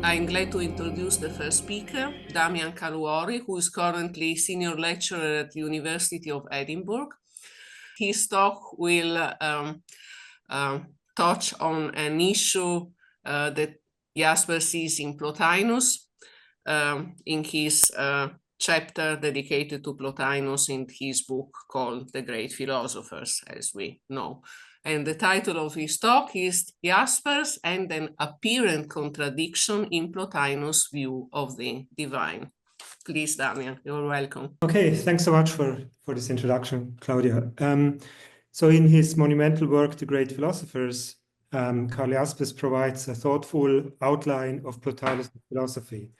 I'm glad to introduce the first speaker, Damian Caluori, who is currently senior lecturer at the University of Edinburgh. His talk will touch on an issue that Jaspers sees in Plotinus in his chapter dedicated to Plotinus in his book called The Great Philosophers, as we know. And the title of his talk is Jaspers and an Apparent Contradiction in Plotinus' View of the Divine. Please, Damian, you're welcome. Okay, thanks so much for this introduction, Claudia. So in his monumental work, The Great Philosophers, Karl Jaspers provides a thoughtful outline of Plotinus' philosophy.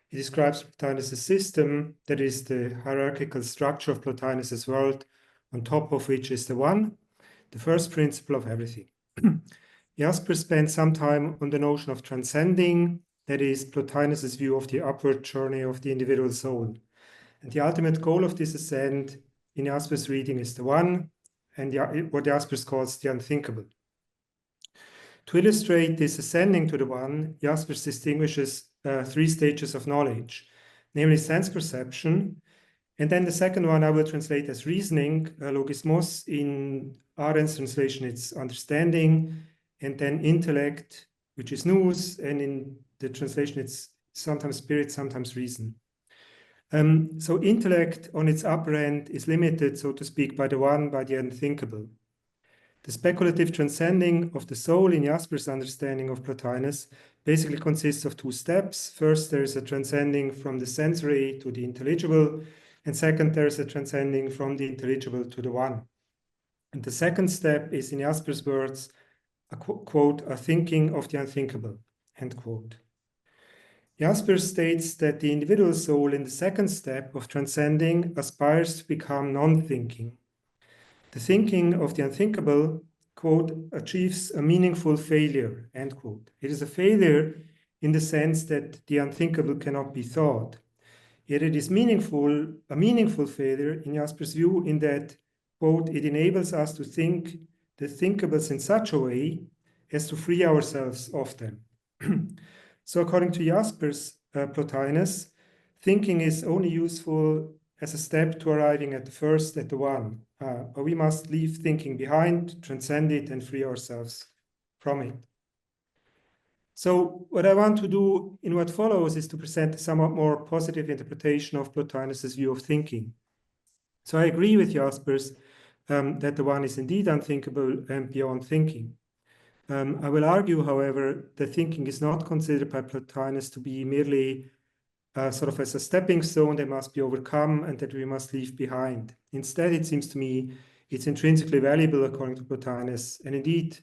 He describes Plotinus' system, that is the hierarchical structure of Plotinus' world, on top of which is the one, the first principle of everything. Jaspers spent some time on the notion of transcending, that is Plotinus' view of the upward journey of the individual soul. And the ultimate goal of this ascent in Jaspers' reading is the one, and what Jaspers calls the unthinkable. To illustrate this ascending to the one, Jaspers distinguishes three stages of knowledge, namely sense perception, and then the second one I will translate as reasoning, logismos. In Arendt's translation, it's understanding, and then intellect, which is nous, and in the translation, it's sometimes spirit, sometimes reason. So intellect on its upper end is limited, so to speak, by the one, by the unthinkable. The speculative transcending of the soul in Jaspers' understanding of Plotinus basically consists of two steps. First, there is a transcending from the sensory to the intelligible, and second, there is a transcending from the intelligible to the one. And the second step is, in Jaspers' words, a quote, a thinking of the unthinkable, end quote. Jaspers states that the individual soul in the second step of transcending aspires to become non-thinking. The thinking of the unthinkable, quote, achieves a meaningful failure, end quote. It is a failure in the sense that the unthinkable cannot be thought. Yet it is a meaningful failure in Jaspers' view in that, quote, it enables us to think the thinkables in such a way as to free ourselves of them. So according to Jaspers' Plotinus, thinking is only useful as a step to arriving at the one. But we must leave thinking behind, transcend it, and free ourselves from it. So what I want to do in what follows is to present a somewhat more positive interpretation of Plotinus' view of thinking. So I agree with Jaspers that the one is indeed unthinkable and beyond thinking. I will argue, however, that thinking is not considered by Plotinus to be merely sort of as a stepping stone that must be overcome and that we must leave behind. Instead, it seems to me it's intrinsically valuable according to Plotinus, and indeed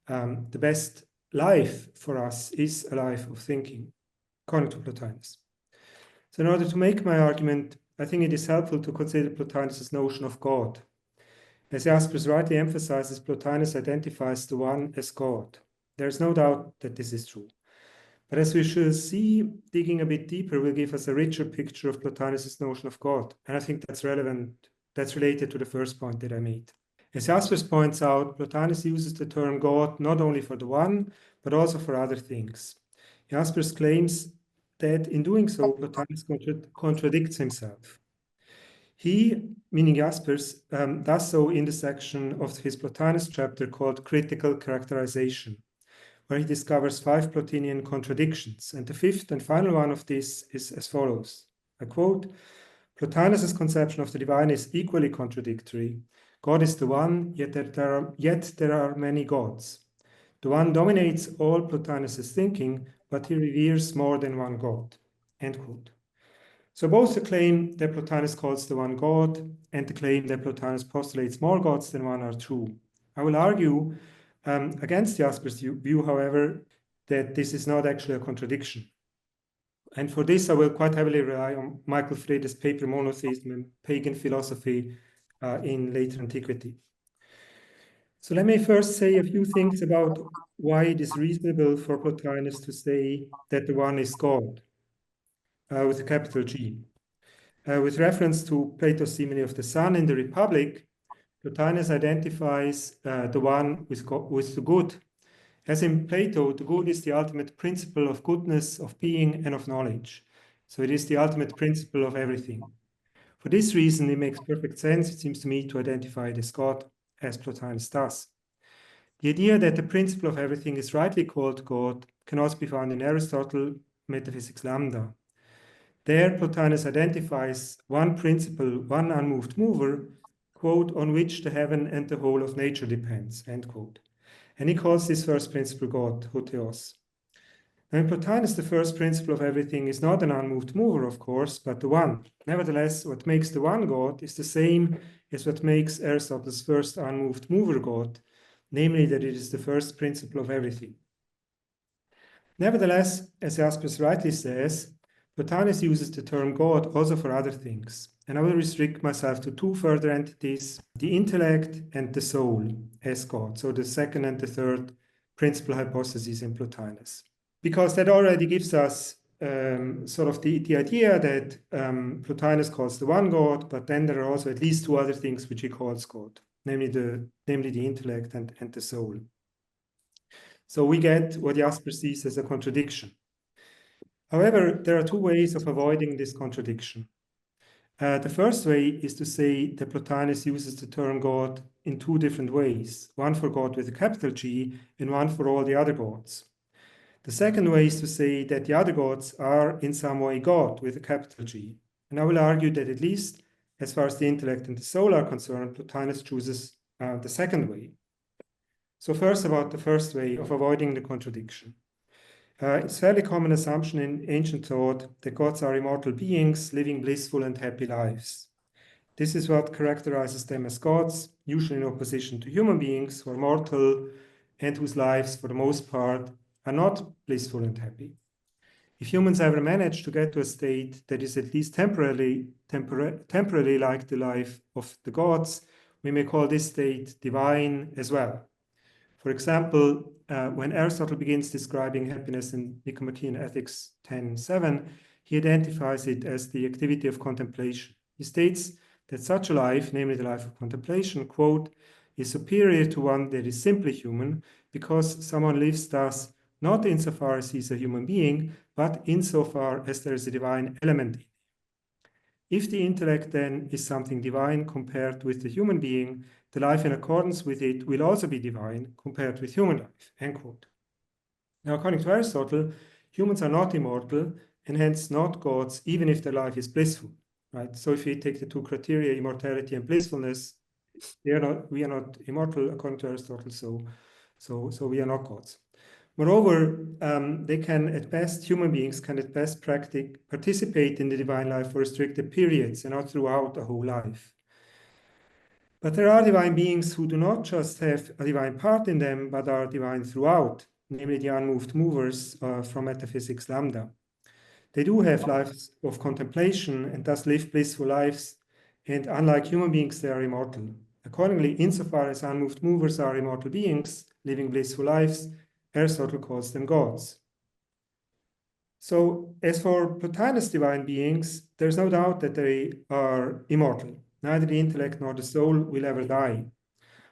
the best life for us is a life of thinking, according to Plotinus. So in order to make my argument, I think it is helpful to consider Plotinus' notion of God. As Jaspers rightly emphasizes, Plotinus identifies the one as God. There's no doubt that this is true. But as we shall see, digging a bit deeper will give us a richer picture of Plotinus' notion of God. And I think that's relevant, that's related to the first point that I made. As Jaspers points out, Plotinus uses the term God not only for the one, but also for other things. Jaspers claims that in doing so, Plotinus contradicts himself. He, meaning Jaspers, does so in the section of his Plotinus chapter called Critical Characterization, where he discovers 5 Plotinian contradictions. And the fifth and final one of this is as follows. I quote, Plotinus' conception of the divine is equally contradictory. God is the one, yet there are many gods. The one dominates all Plotinus' thinking, but he reveres more than one God. End quote. So both the claim that Plotinus calls the one God and the claim that Plotinus postulates more gods than one are true. I will argue against Jaspers' view, however, that this is not actually a contradiction. And for this, I will quite heavily rely on Michael Frede's paper Monotheism and Pagan Philosophy in Later Antiquity. So let me first say a few things about why it is reasonable for Plotinus to say that the one is God, with a capital G. With reference to Plato's simile of the sun in the Republic, Plotinus identifies the one with the good. As in Plato, the good is the ultimate principle of goodness, of being, and of knowledge. So it is the ultimate principle of everything. For this reason, it makes perfect sense, it seems to me, to identify it as God, as Plotinus does. The idea that the principle of everything is rightly called God can also be found in Aristotle, Metaphysics Lambda. There, Plotinus identifies one principle, one unmoved mover, quote, on which the heaven and the whole of nature depends, end quote. And he calls this first principle God, Hotheos. Now in Plotinus, the first principle of everything is not an unmoved mover, of course, but the one. Nevertheless, what makes the one God is the same as what makes Aristotle's first unmoved mover God, namely that it is the first principle of everything. Nevertheless, as Jaspers rightly says, Plotinus uses the term God also for other things, and I will restrict myself to 2 further entities, the intellect and the soul, as God, so the second and the third principal hypotheses in Plotinus. Because that already gives us sort of the idea that Plotinus calls the one God, but then there are also at least 2 other things which he calls God, namely the intellect and the soul. So we get what Jaspers sees as a contradiction. However, there are 2 ways of avoiding this contradiction. The first way is to say that Plotinus uses the term God in 2 different ways, one for God with a capital G and one for all the other gods. The second way is to say that the other gods are in some way God with a capital G. And I will argue that at least as far as the intellect and the soul are concerned, Plotinus chooses the second way. So first about the first way of avoiding the contradiction. It's a fairly common assumption in ancient thought that gods are immortal beings living blissful and happy lives. This is what characterizes them as gods, usually in opposition to human beings who are mortal and whose lives, for the most part, are not blissful and happy. If humans ever manage to get to a state that is at least temporarily like the life of the gods, we may call this state divine as well. For example, when Aristotle begins describing happiness in Nicomachean Ethics 10:7, he identifies it as the activity of contemplation. He states that such a life, namely the life of contemplation, quote, is superior to one that is simply human, because someone lives thus not insofar as he is a human being, but insofar as there is a divine element in him. If the intellect then is something divine compared with the human being, the life in accordance with it will also be divine compared with human life, end quote. Now, according to Aristotle, humans are not immortal and hence not gods, even if their life is blissful, right? So if we take the 2 criteria, immortality and blissfulness, we are not immortal according to Aristotle, so we are not gods. Moreover, human beings can at best participate in the divine life for restricted periods and not throughout a whole life. But there are divine beings who do not just have a divine part in them, but are divine throughout, namely the unmoved movers from Metaphysics Lambda. They do have lives of contemplation and thus live blissful lives, and unlike human beings, they are immortal. Accordingly, insofar as unmoved movers are immortal beings living blissful lives, Aristotle calls them gods. So as for Plotinus divine beings, there's no doubt that they are immortal. Neither the intellect nor the soul will ever die.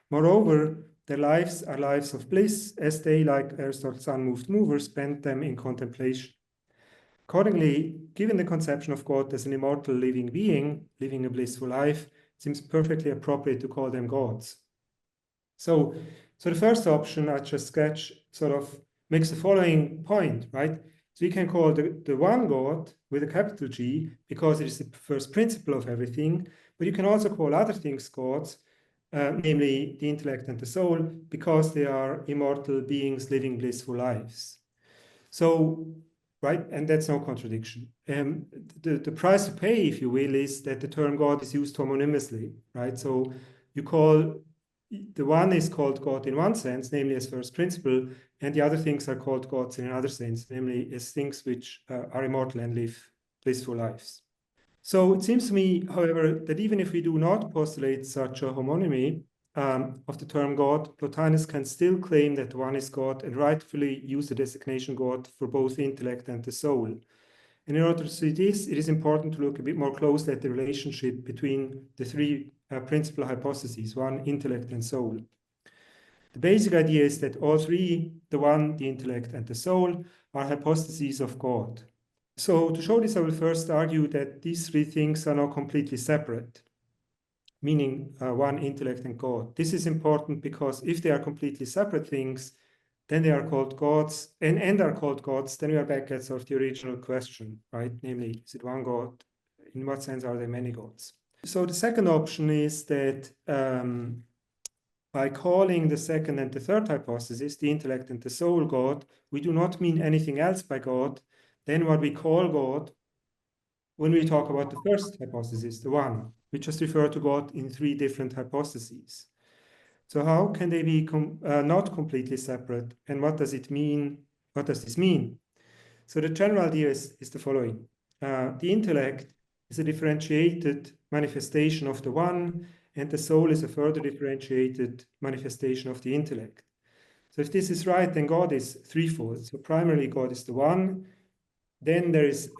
Moreover, their lives are lives of bliss, as they, like Aristotle's unmoved mover, spent them in contemplation. Accordingly, given the conception of God as an immortal living being, living a blissful life, it seems perfectly appropriate to call them gods. So the first option I just sketched sort of makes the following point, right? So we can call the one God with a capital G because it is the first principle of everything, but you can also call other things gods, namely the intellect and the soul, because they are immortal beings living blissful lives. So, right, and that's no contradiction. The price to pay, if you will, is that the term God is used homonymously, right? So you call, the one is called God in one sense, namely as first principle, and the other things are called gods in another sense, namely as things which are immortal and live blissful lives. So it seems to me, however, that even if we do not postulate such a homonymy of the term God, Plotinus can still claim that one is God and rightfully use the designation God for both the intellect and the soul. And in order to see this, it is important to look a bit more closely at the relationship between the three principal hypotheses, one, intellect, and soul. The basic idea is that all three, the one, the intellect, and the soul, are hypostases of God. So to show this, I will first argue that these three things are not completely separate, meaning one, intellect, and God. This is important because if they are completely separate things, then they are called gods, and are called gods, then we are back at sort of the original question, right? Namely, is it one God? In what sense are there many gods? So the second option is that by calling the second and the third hypothesis, the intellect and the soul, God, we do not mean anything else by God than what we call God when we talk about the first hypothesis, the one. We just refer to God in three different hypotheses. So how can they be not completely separate? And what does it mean? What does this mean? So the general idea is the following. The intellect is a differentiated manifestation of the one, and the soul is a further differentiated manifestation of the intellect. So if this is right, then God is threefold. So primarily God is the one, then there is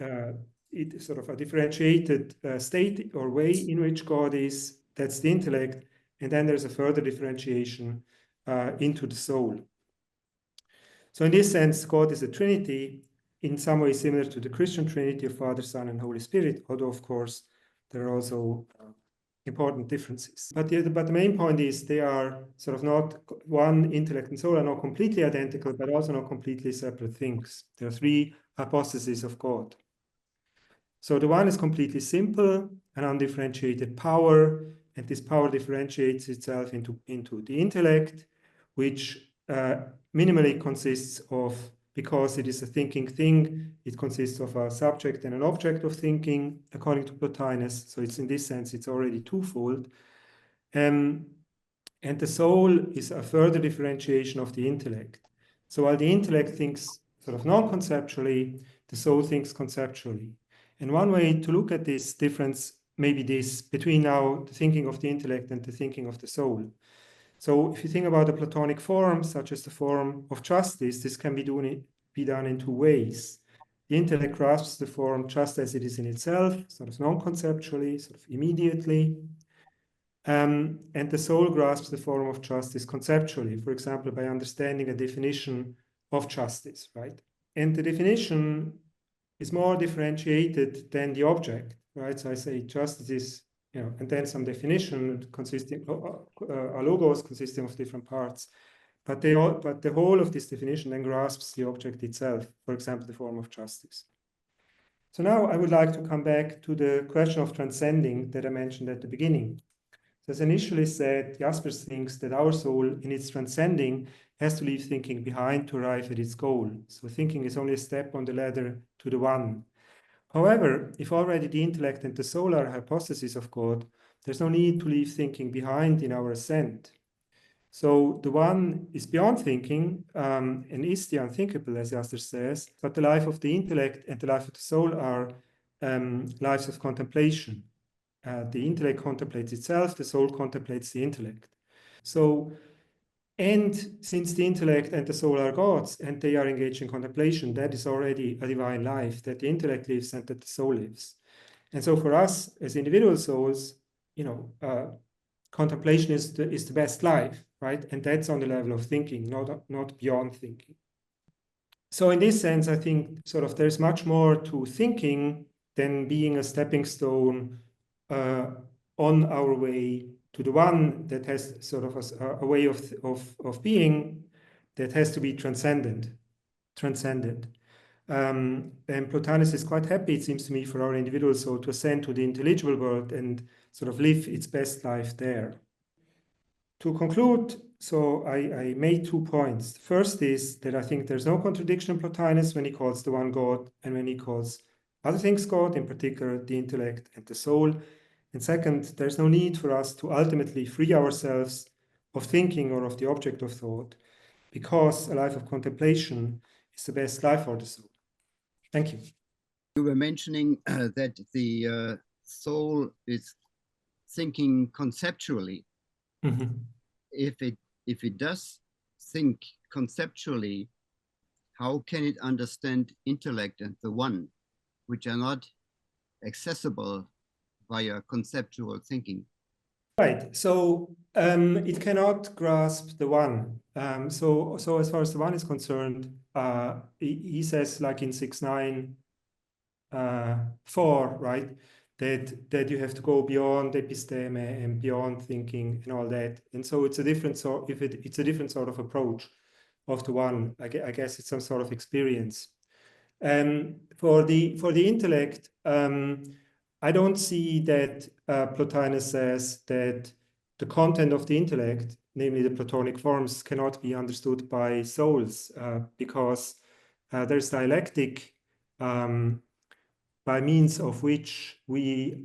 sort of a differentiated state or way in which God is, that's the intellect, and then there's a further differentiation into the soul. So in this sense, God is a trinity, in some way similar to the Christian trinity of Father, Son, and Holy Spirit, although of course there are also important differences. But the main point is they are sort of not, one, intellect and soul are not completely identical, but also not completely separate things. There are three hypostases of God. So the one is completely simple, an undifferentiated power, and this power differentiates itself into the intellect, which minimally consists of, because it is a thinking thing, it consists of a subject and an object of thinking, according to Plotinus. So it's in this sense, it's already twofold. And the soul is a further differentiation of the intellect. So while the intellect thinks sort of non-conceptually, the soul thinks conceptually. And one way to look at this difference may be this, between now the thinking of the intellect and the thinking of the soul. So if you think about a Platonic form, such as the form of justice, this can be done in two ways. The intellect grasps the form just as it is in itself, sort of non-conceptually, sort of immediately. And the soul grasps the form of justice conceptually, for example, by understanding a definition of justice, right? And the definition is more differentiated than the object, right? So I say justice is, and then some definition consisting a logos consisting of different parts, but the whole of this definition then grasps the object itself, for example, the form of justice. So now I would like to come back to the question of transcending that I mentioned at the beginning. So as initially said, Jaspers thinks that our soul, in its transcending, has to leave thinking behind to arrive at its goal. So thinking is only a step on the ladder to the one. However, if already the intellect and the soul are hypostases of God, there's no need to leave thinking behind in our ascent. So the one is beyond thinking and is the unthinkable, as Jaspers says, but the life of the intellect and the life of the soul are lives of contemplation. The intellect contemplates itself, the soul contemplates the intellect. So, And since the intellect and the soul are gods, and they are engaged in contemplation, that is already a divine life, that the intellect lives and that the soul lives. And so for us as individual souls, contemplation is the best life, right? And that's on the level of thinking, not beyond thinking. So in this sense, I think sort of there's much more to thinking than being a stepping stone on our way to the one that has sort of a way of being that has to be transcended. And Plotinus is quite happy, it seems to me, for our individual soul to ascend to the intelligible world and sort of live its best life there. To conclude, so I made 2 points. First is that I think there's no contradiction in Plotinus when he calls the one God and when he calls other things God, in particular the intellect and the soul. And second, there's no need for us to ultimately free ourselves of thinking or of the object of thought, because a life of contemplation is the best life for the soul. Thank you. You were mentioning that the soul is thinking conceptually. Mm-hmm. If it does think conceptually, how can it understand intellect and the one, which are not accessible via conceptual thinking? Right. So it cannot grasp the one. So as far as the one is concerned, he says, like in 6.9, 4, right, that you have to go beyond episteme and beyond thinking and all that. And so it's a different sort. It's a different sort of approach of the one. I guess it's some sort of experience. For the intellect, I don't see that Plotinus says that the content of the intellect, namely the Platonic forms, cannot be understood by souls because there's dialectic by means of which we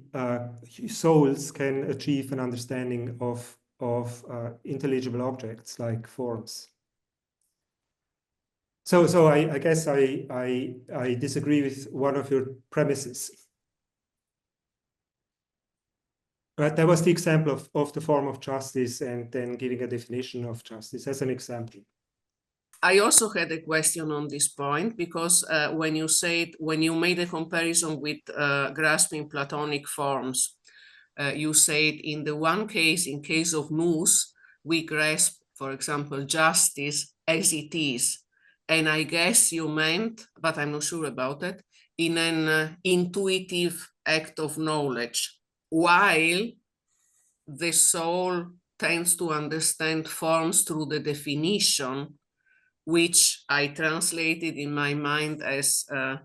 souls can achieve an understanding of intelligible objects like forms. So I guess I disagree with one of your premises. But that was the example of the form of justice and then giving a definition of justice as an example. I also had a question on this point because when you made a comparison with grasping Platonic forms, you said in the one case, in case of nous, we grasp, for example, justice as it is. And I guess you meant, but I'm not sure about it, in an intuitive act of knowledge, while the soul tends to understand forms through the definition, which I translated in my mind as a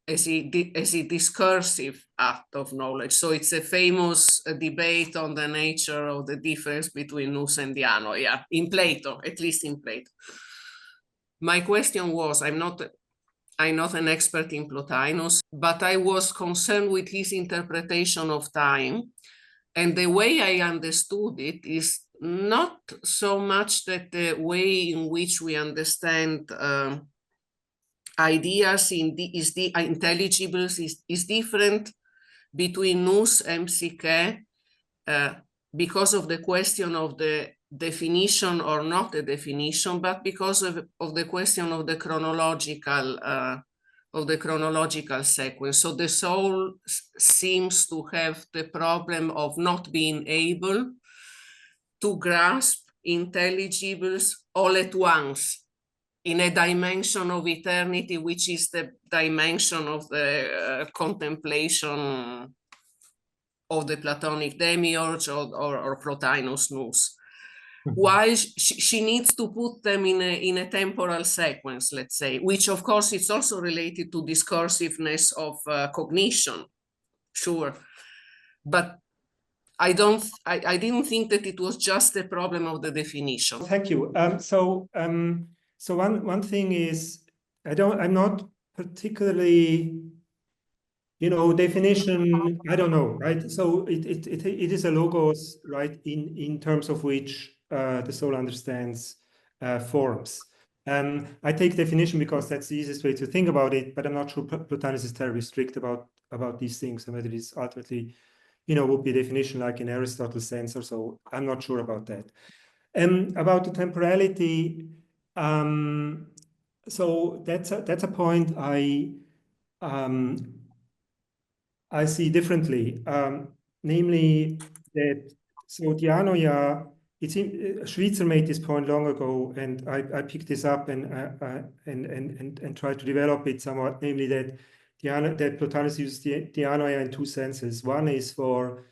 discursive act of knowledge. So it's a famous debate on the nature of the difference between nous and diano, yeah, in Plato, at least in Plato. My question was, I'm not an expert in Plotinus, but I was concerned with his interpretation of time. And the way I understood it is not so much that the way in which we understand ideas is the intelligibles is different between nous and psyche because of the question of the definition or not a definition, but because of the question of the chronological sequence. So the soul seems to have the problem of not being able to grasp intelligibles all at once in a dimension of eternity, which is the dimension of the contemplation of the Platonic demiurge or Plotinus nous. Why she needs to put them in a temporal sequence, let's say, which of course is also related to discursiveness of cognition, sure, but I didn't think that it was just a problem of the definition. Thank you. So one thing is I'm not particularly, definition, I don't know, right? So it is a logos, right, in terms of which the soul understands forms. I take definition because that's the easiest way to think about it, but I'm not sure Plotinus is terribly strict about these things and whether it is ultimately, would be a definition like in Aristotle's sense or so. I'm not sure about that. About the temporality, so that's a point I see differently, namely that, so the Anoia, Schweitzer made this point long ago, and I picked this up and tried to develop it somewhat, namely that that Plotinus uses the Anoia in two senses. One is for,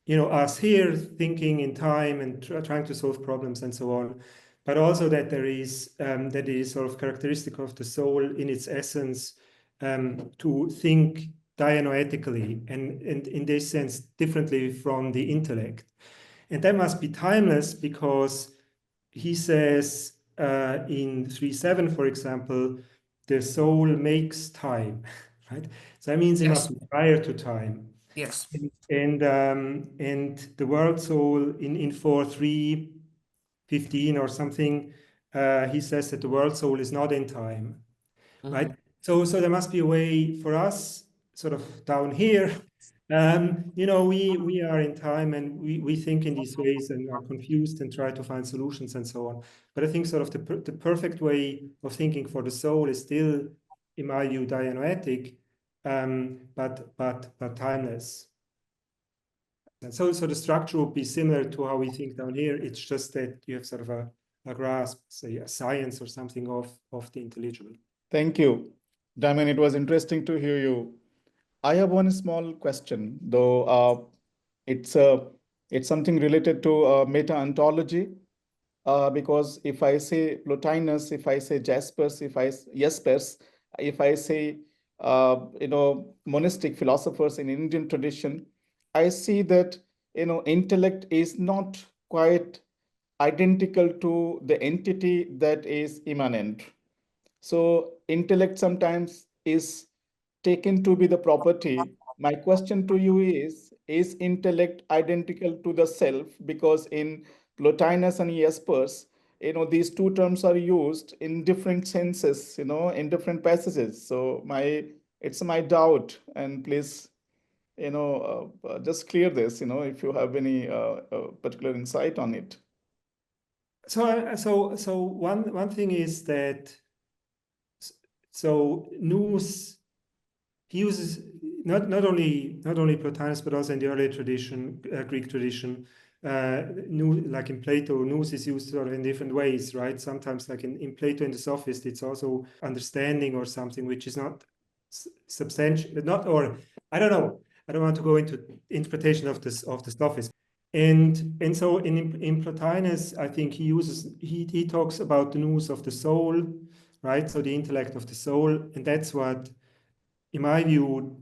you know, us here thinking in time and trying to solve problems and so on, but also that there is that is sort of characteristic of the soul in its essence to think dianoetically and in this sense differently from the intellect. And that must be timeless, because he says in 3.7, for example, the soul makes time, right? So that means it must be prior to time. Yes. And the world soul in 4.3.15 or something, he says that the world soul is not in time, right? So there must be a way for us, sort of down here. You know, we are in time, and we think in these ways and are confused and try to find solutions and so on. But I think sort of the perfect way of thinking for the soul is still, in my view, dianoetic, but timeless. And so the structure would be similar to how we think down here. It's just that you have sort of a grasp, say a science or something of the intelligible. Thank you, Damian. It was interesting to hear you. I have one small question, though. It's something related to meta-ontology. Because if I say Plotinus, if I say Jaspers, if I say you know, monistic philosophers in Indian tradition, I see that, you know, intellect is not quite identical to the entity that is immanent. So intellect sometimes is taken to be the property. My question to you is intellect identical to the self? Because in Plotinus and Jaspers, you know, these two terms are used in different senses, you know, in different passages. So it's my doubt, and please, you know, just clear this, you know, if you have any particular insight on it. So one thing is that, so nous, he uses not only Plotinus, but also in the earlier tradition, Greek tradition, nous, like in Plato, nous is used sort of in different ways, right? Sometimes, like in Plato in the Sophist, it's also understanding or something which is not substantial, not, or I don't know. I don't want to go into interpretation of the Sophist. And so in Plotinus, I think he talks about the nous of the soul, right? So the intellect of the soul, and that's what, in my view,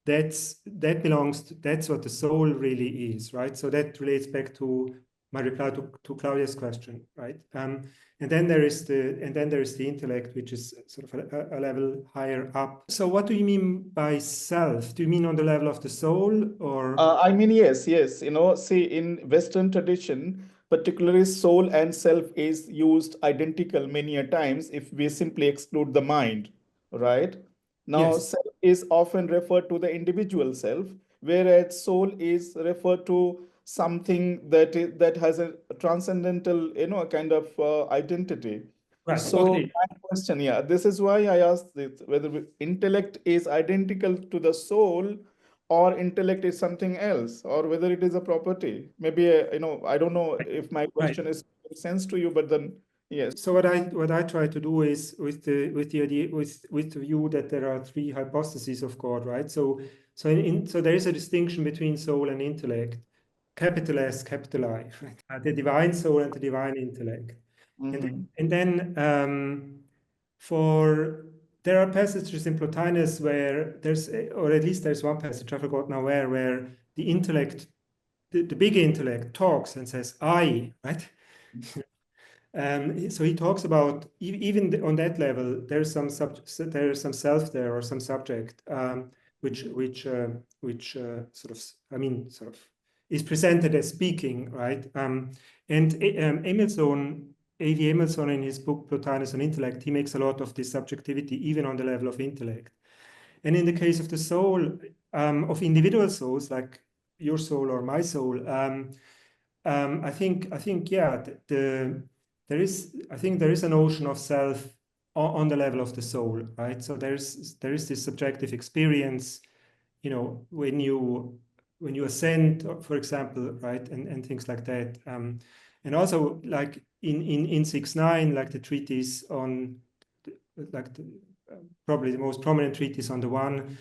that's what the soul really is, right? So that relates back to my reply to Claudia's question, right? And then there is the intellect, which is sort of a level higher up. So what do you mean by self? Do you mean on the level of the soul, or? I mean, yes. You know, see, in Western tradition, particularly soul and self is used identical many a times if we simply exclude the mind, right? Now, Yes. self is often referred to the individual self, whereas soul is referred to something that has a transcendental, you know, kind of identity. Right. So Okay. my question, yeah, this is why I asked this, whether intellect is identical to the soul, or intellect is something else, or whether it is a property. Maybe, you know, I don't know if my question is making sense to you, but then, yes. So what I try to do is with the idea with the view that there are three hypostases of God, right? So there is a distinction between soul and intellect, capital S, capital I, right? The divine soul and the divine intellect. Mm-hmm. And then there are passages in Plotinus where or at least there's one passage, I forgot now where the intellect, the big intellect talks and says, I, right? So he talks about even on that level, there's some self there or some subject, which sort of, I mean, sort of is presented as speaking, right? And A.V. Emilson, in his book Plotinus and Intellect, he makes a lot of this subjectivity even on the level of intellect. And in the case of the soul, of individual souls, like your soul or my soul, I think yeah, there is a notion of self on the level of the soul, right? So there is this subjective experience, you know, when you ascend, for example, right, and things like that. And also like in 6.9, like the treatise on, like probably the most prominent treatise on the One.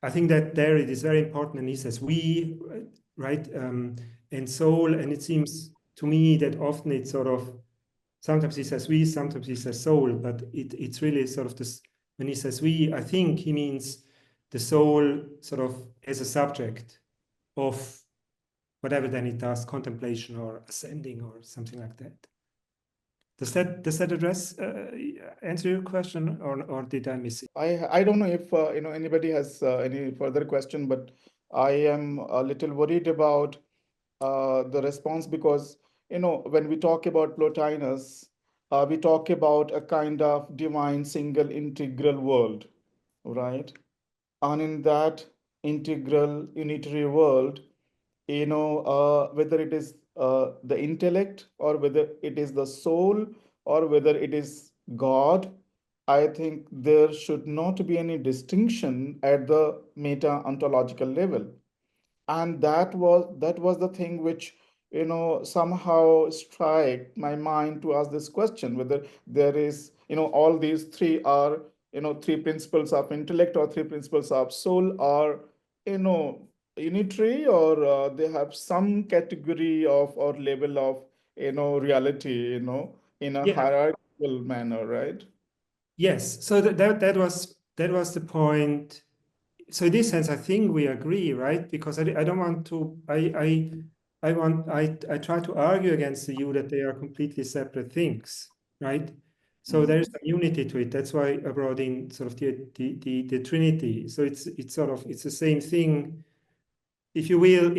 I think that there it is very important, and he says we, right, and soul, and it seems to me that often it's sort of, sometimes he says we, sometimes he says soul, but it's really sort of this, when he says we, I think he means the soul sort of as a subject of whatever then it does, contemplation or ascending or something like that. Does that address, answer your question, or did I miss it? I don't know if anybody has any further question, but I am a little worried about the response, because when we talk about Plotinus, we talk about a kind of divine single integral world, right? And in that integral unitary world, whether it is the intellect, or whether it is the soul, or whether it is God, I think there should not be any distinction at the meta ontological level. And that was the thing which somehow strike my mind to ask this question, whether there is all these three are three principles of intellect or three principles of soul are unitary, or they have some category of or level of reality in a hierarchical manner, right? Yes, so that was the point. So in this sense, I think we agree, right? Because I don't want to, I try to argue against the view that they are completely separate things, right? So there is some unity to it. That's why I brought in sort of the Trinity. So it's sort of, it's the same thing, if you will.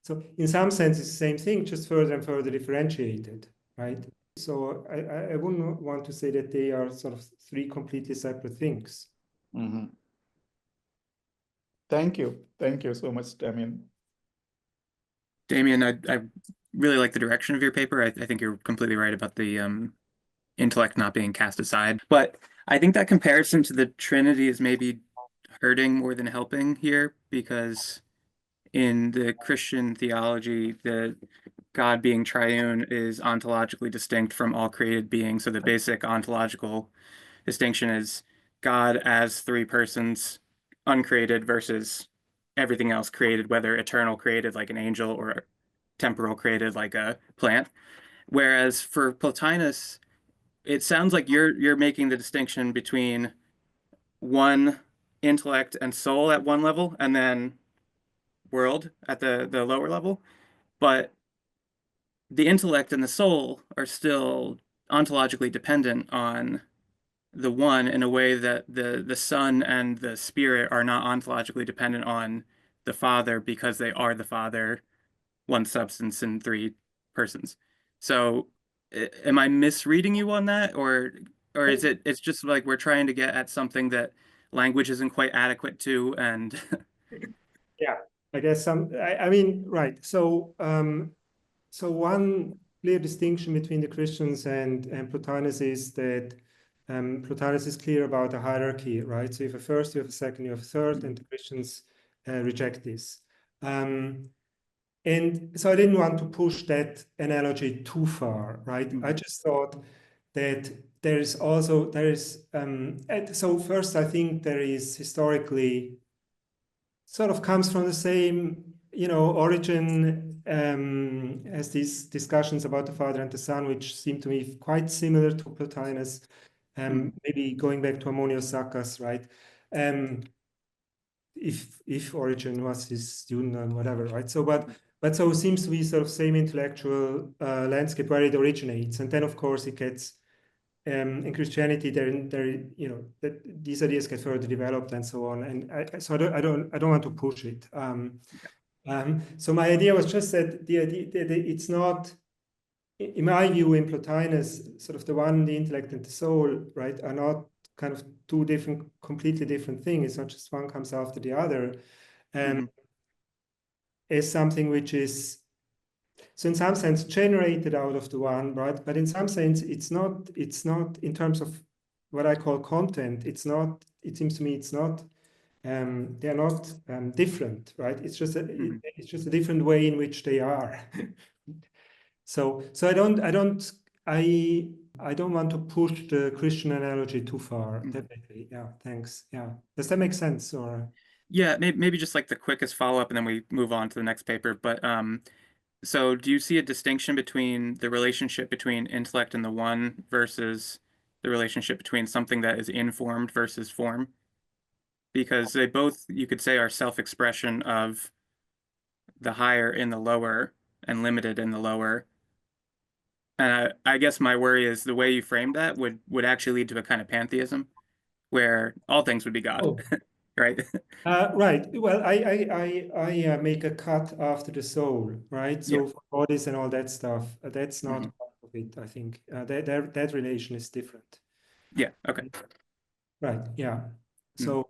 So in some sense, it's the same thing, just further and further differentiated, right? So I wouldn't want to say that they are sort of three completely separate things. Mm-hmm. Thank you so much, Damian. Damian, I really like the direction of your paper. I think you're completely right about the intellect not being cast aside. But I think that comparison to the Trinity is maybe hurting more than helping here, because in the Christian theology, the God being triune is ontologically distinct from all created beings. So the basic ontological distinction is God as three persons, uncreated, versus everything else created, whether eternal created like an angel or temporal created like a plant. Whereas for Plotinus, it sounds like you're making the distinction between one intellect and soul at one level, and then world at the lower level. But the intellect and the soul are still ontologically dependent on the One, in a way that the Son and the Spirit are not ontologically dependent on the Father, because they are the Father, one substance in three persons. So am I misreading you on that, or is it's just like we're trying to get at something that language isn't quite adequate to? And yeah, I guess I mean, right. So so one clear distinction between the Christians and Plotinus is that Plotinus is clear about a hierarchy, right? So you have a first, you have a second, you have a third, and the Christians reject this. And so I didn't want to push that analogy too far, right? I just thought that there is so first, I think there is historically sort of comes from the same, origin as these discussions about the Father and the Son, which seem to me quite similar to Plotinus, maybe going back to Ammonius Saccas, right? If Origin was his student and whatever, right? So, but so it seems to be sort of same intellectual landscape where it originates, and then of course it gets in Christianity, that these ideas get further developed and so on. And I don't want to push it. So my idea was just that the idea that it's not, in my view, in Plotinus, sort of the one, the intellect and the soul, right, are not kind of two completely different things. It's not just one comes after the other. As something which is So in some sense, generated out of the one, right? But in some sense, it's not in terms of what I call content. It seems to me it's not, they're not different, right? It's just it's just a different way in which they are. So I don't want to push the Christian analogy too far. Definitely. Yeah, thanks. Yeah. Does that make sense? Or yeah, maybe just like the quickest follow-up and then we move on to the next paper. But so do you see a distinction between the relationship between intellect and the one versus the relationship between something that is informed versus form? Because they both, you could say, are self-expression of the higher in the lower and limited in the lower. And I guess my worry is the way you framed that would actually lead to a kind of pantheism where all things would be God, Oh. right? Right. Well, I make a cut after the soul, right? So Yeah. for bodies and all that stuff, that's not part of it, I think. That relation is different. Yeah. Okay. Right. Yeah. So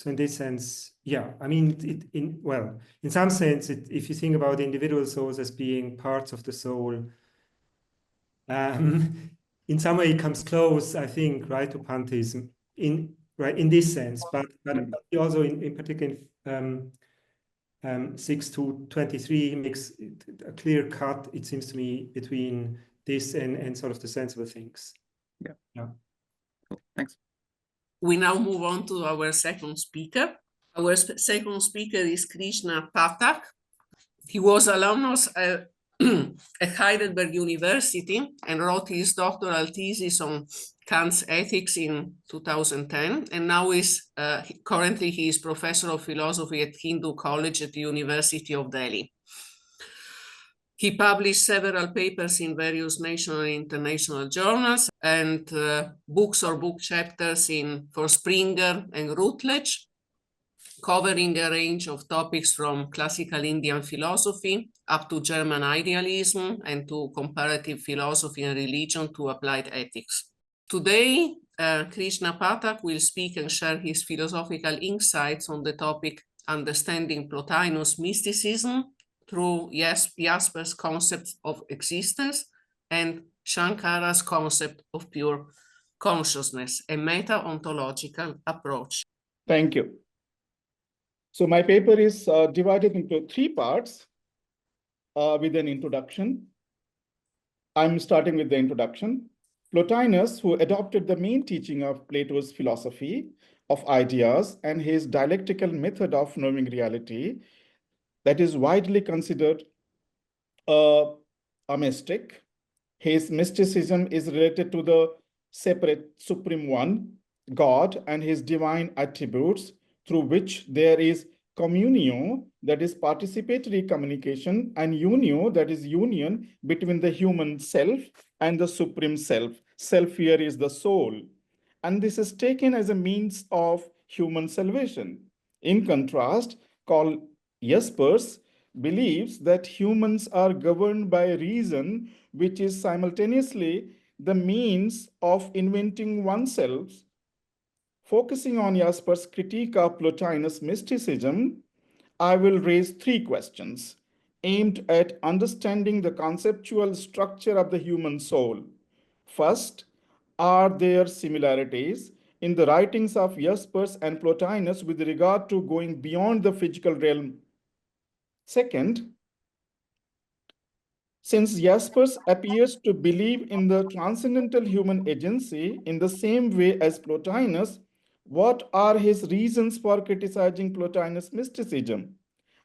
in this sense, yeah. I mean, in some sense, if you think about individual souls as being parts of the soul, in some way it comes close, I think, right, to pantheism in this sense. But also in particular, 6-23 makes a clear cut, it seems to me, between this and sort of the sensible things. Yeah. Yeah. Cool. Thanks. We now move on to our second speaker. Our second speaker is Krishna Pathak. He was alumnus at Heidelberg University and wrote his doctoral thesis on Kant's ethics in 2010, and now currently he is professor of philosophy at Hindu College at the University of Delhi. He published several papers in various national and international journals and books or book chapters for Springer and Routledge, covering a range of topics from classical Indian philosophy up to German idealism and to comparative philosophy and religion to applied ethics. Today, Krishna Pathak will speak and share his philosophical insights on the topic Understanding Plotinus Mysticism through Jaspers' concept of existence and Shankara's concept of pure consciousness, a meta-ontological approach. Thank you. So my paper is divided into 3 parts with an introduction. I'm starting with the introduction. Plotinus, who adopted the main teaching of Plato's philosophy of ideas and his dialectical method of knowing reality, that is widely considered a mystic. His mysticism is related to the separate Supreme One, God, and his divine attributes, through which there is communio, that is participatory communication, and unio, that is union between the human self and the supreme self. Self here is the soul. And this is taken as a means of human salvation. In contrast, Karl Jaspers believes that humans are governed by reason, which is simultaneously the means of inventing oneself. Focusing on Jaspers' critique of Plotinus mysticism, I will raise 3 questions aimed at understanding the conceptual structure of the human soul. First, are there similarities in the writings of Jaspers and Plotinus with regard to going beyond the physical realm? Second, since Jaspers appears to believe in the transcendental human agency in the same way as Plotinus, what are his reasons for criticizing Plotinus mysticism?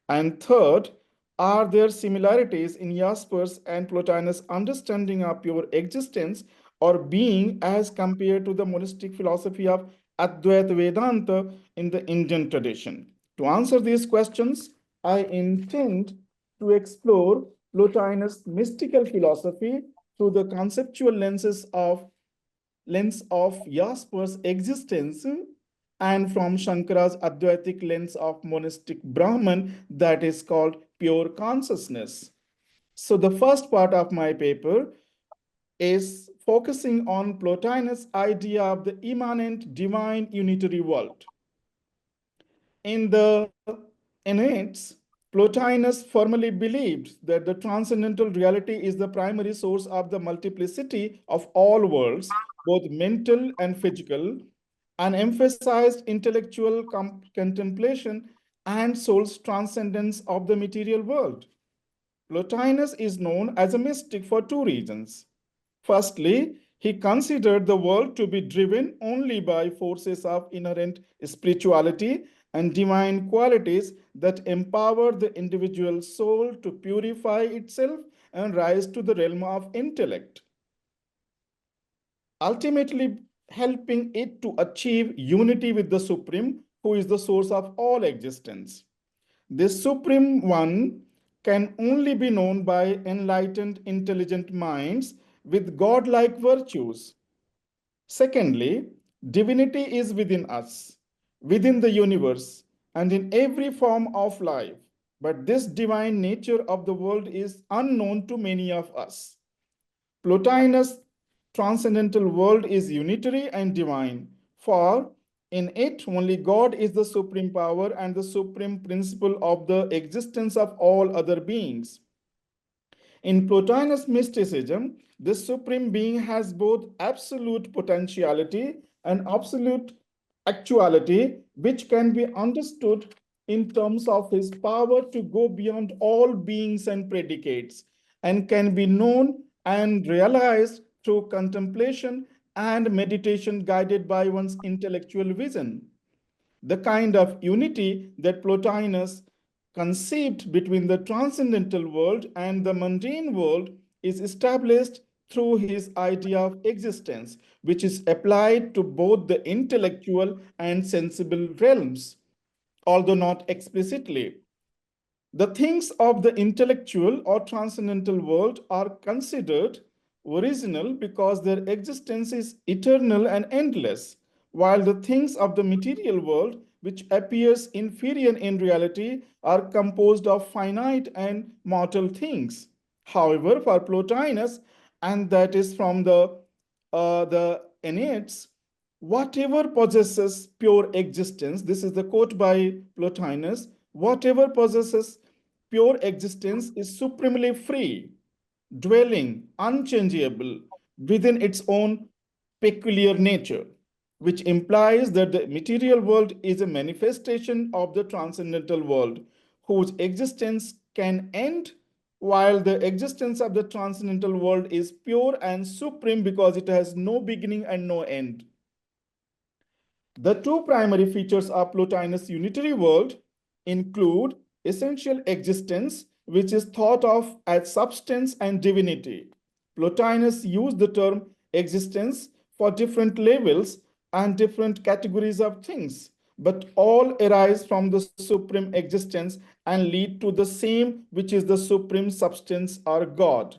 And third, are there similarities in Jaspers and Plotinus' understanding of pure existence or being as compared to the monistic philosophy of Advaita Vedanta in the Indian tradition? To answer these questions, I intend to explore Plotinus' mystical philosophy through the conceptual lens of Jaspers' existence and from Shankara's Advaitic lens of monistic Brahman, that is called pure consciousness. So the first part of my paper is focusing on Plotinus' idea of the immanent divine unitary world. In the Enneads, Plotinus firmly believed that the transcendental reality is the primary source of the multiplicity of all worlds, both mental and physical, and emphasized intellectual contemplation and soul's transcendence of the material world. Plotinus is known as a mystic for two reasons. Firstly, he considered the world to be driven only by forces of inherent spirituality and divine qualities that empower the individual soul to purify itself and rise to the realm of intellect, ultimately helping it to achieve unity with the Supreme, who is the source of all existence. This Supreme One can only be known by enlightened, intelligent minds with godlike virtues. Secondly, divinity is within us, within the universe, and in every form of life. But this divine nature of the world is unknown to many of us. Plotinus' transcendental world is unitary and divine, for in it only God is the supreme power and the supreme principle of the existence of all other beings. In Plotinus mysticism, this supreme being has both absolute potentiality and absolute actuality, which can be understood in terms of his power to go beyond all beings and predicates, and can be known and realized through contemplation and meditation guided by one's intellectual vision. The kind of unity that Plotinus conceived between the transcendental world and the mundane world is established through his idea of existence, which is applied to both the intellectual and sensible realms, although not explicitly. The things of the intellectual or transcendental world are considered original because their existence is eternal and endless, while the things of the material world, which appears inferior in reality, are composed of finite and mortal things. However, for Plotinus, and that is from the Enneads, whatever possesses pure existence, this is the quote by Plotinus, whatever possesses pure existence is supremely free, dwelling, unchangeable within its own peculiar nature, which implies that the material world is a manifestation of the transcendental world, whose existence can end, while the existence of the transcendental world is pure and supreme because it has no beginning and no end. The two primary features of Plotinus' unitary world include essential existence, which is thought of as substance and divinity. Plotinus used the term existence for different levels and different categories of things, but all arise from the supreme existence and lead to the same, which is the supreme substance or God.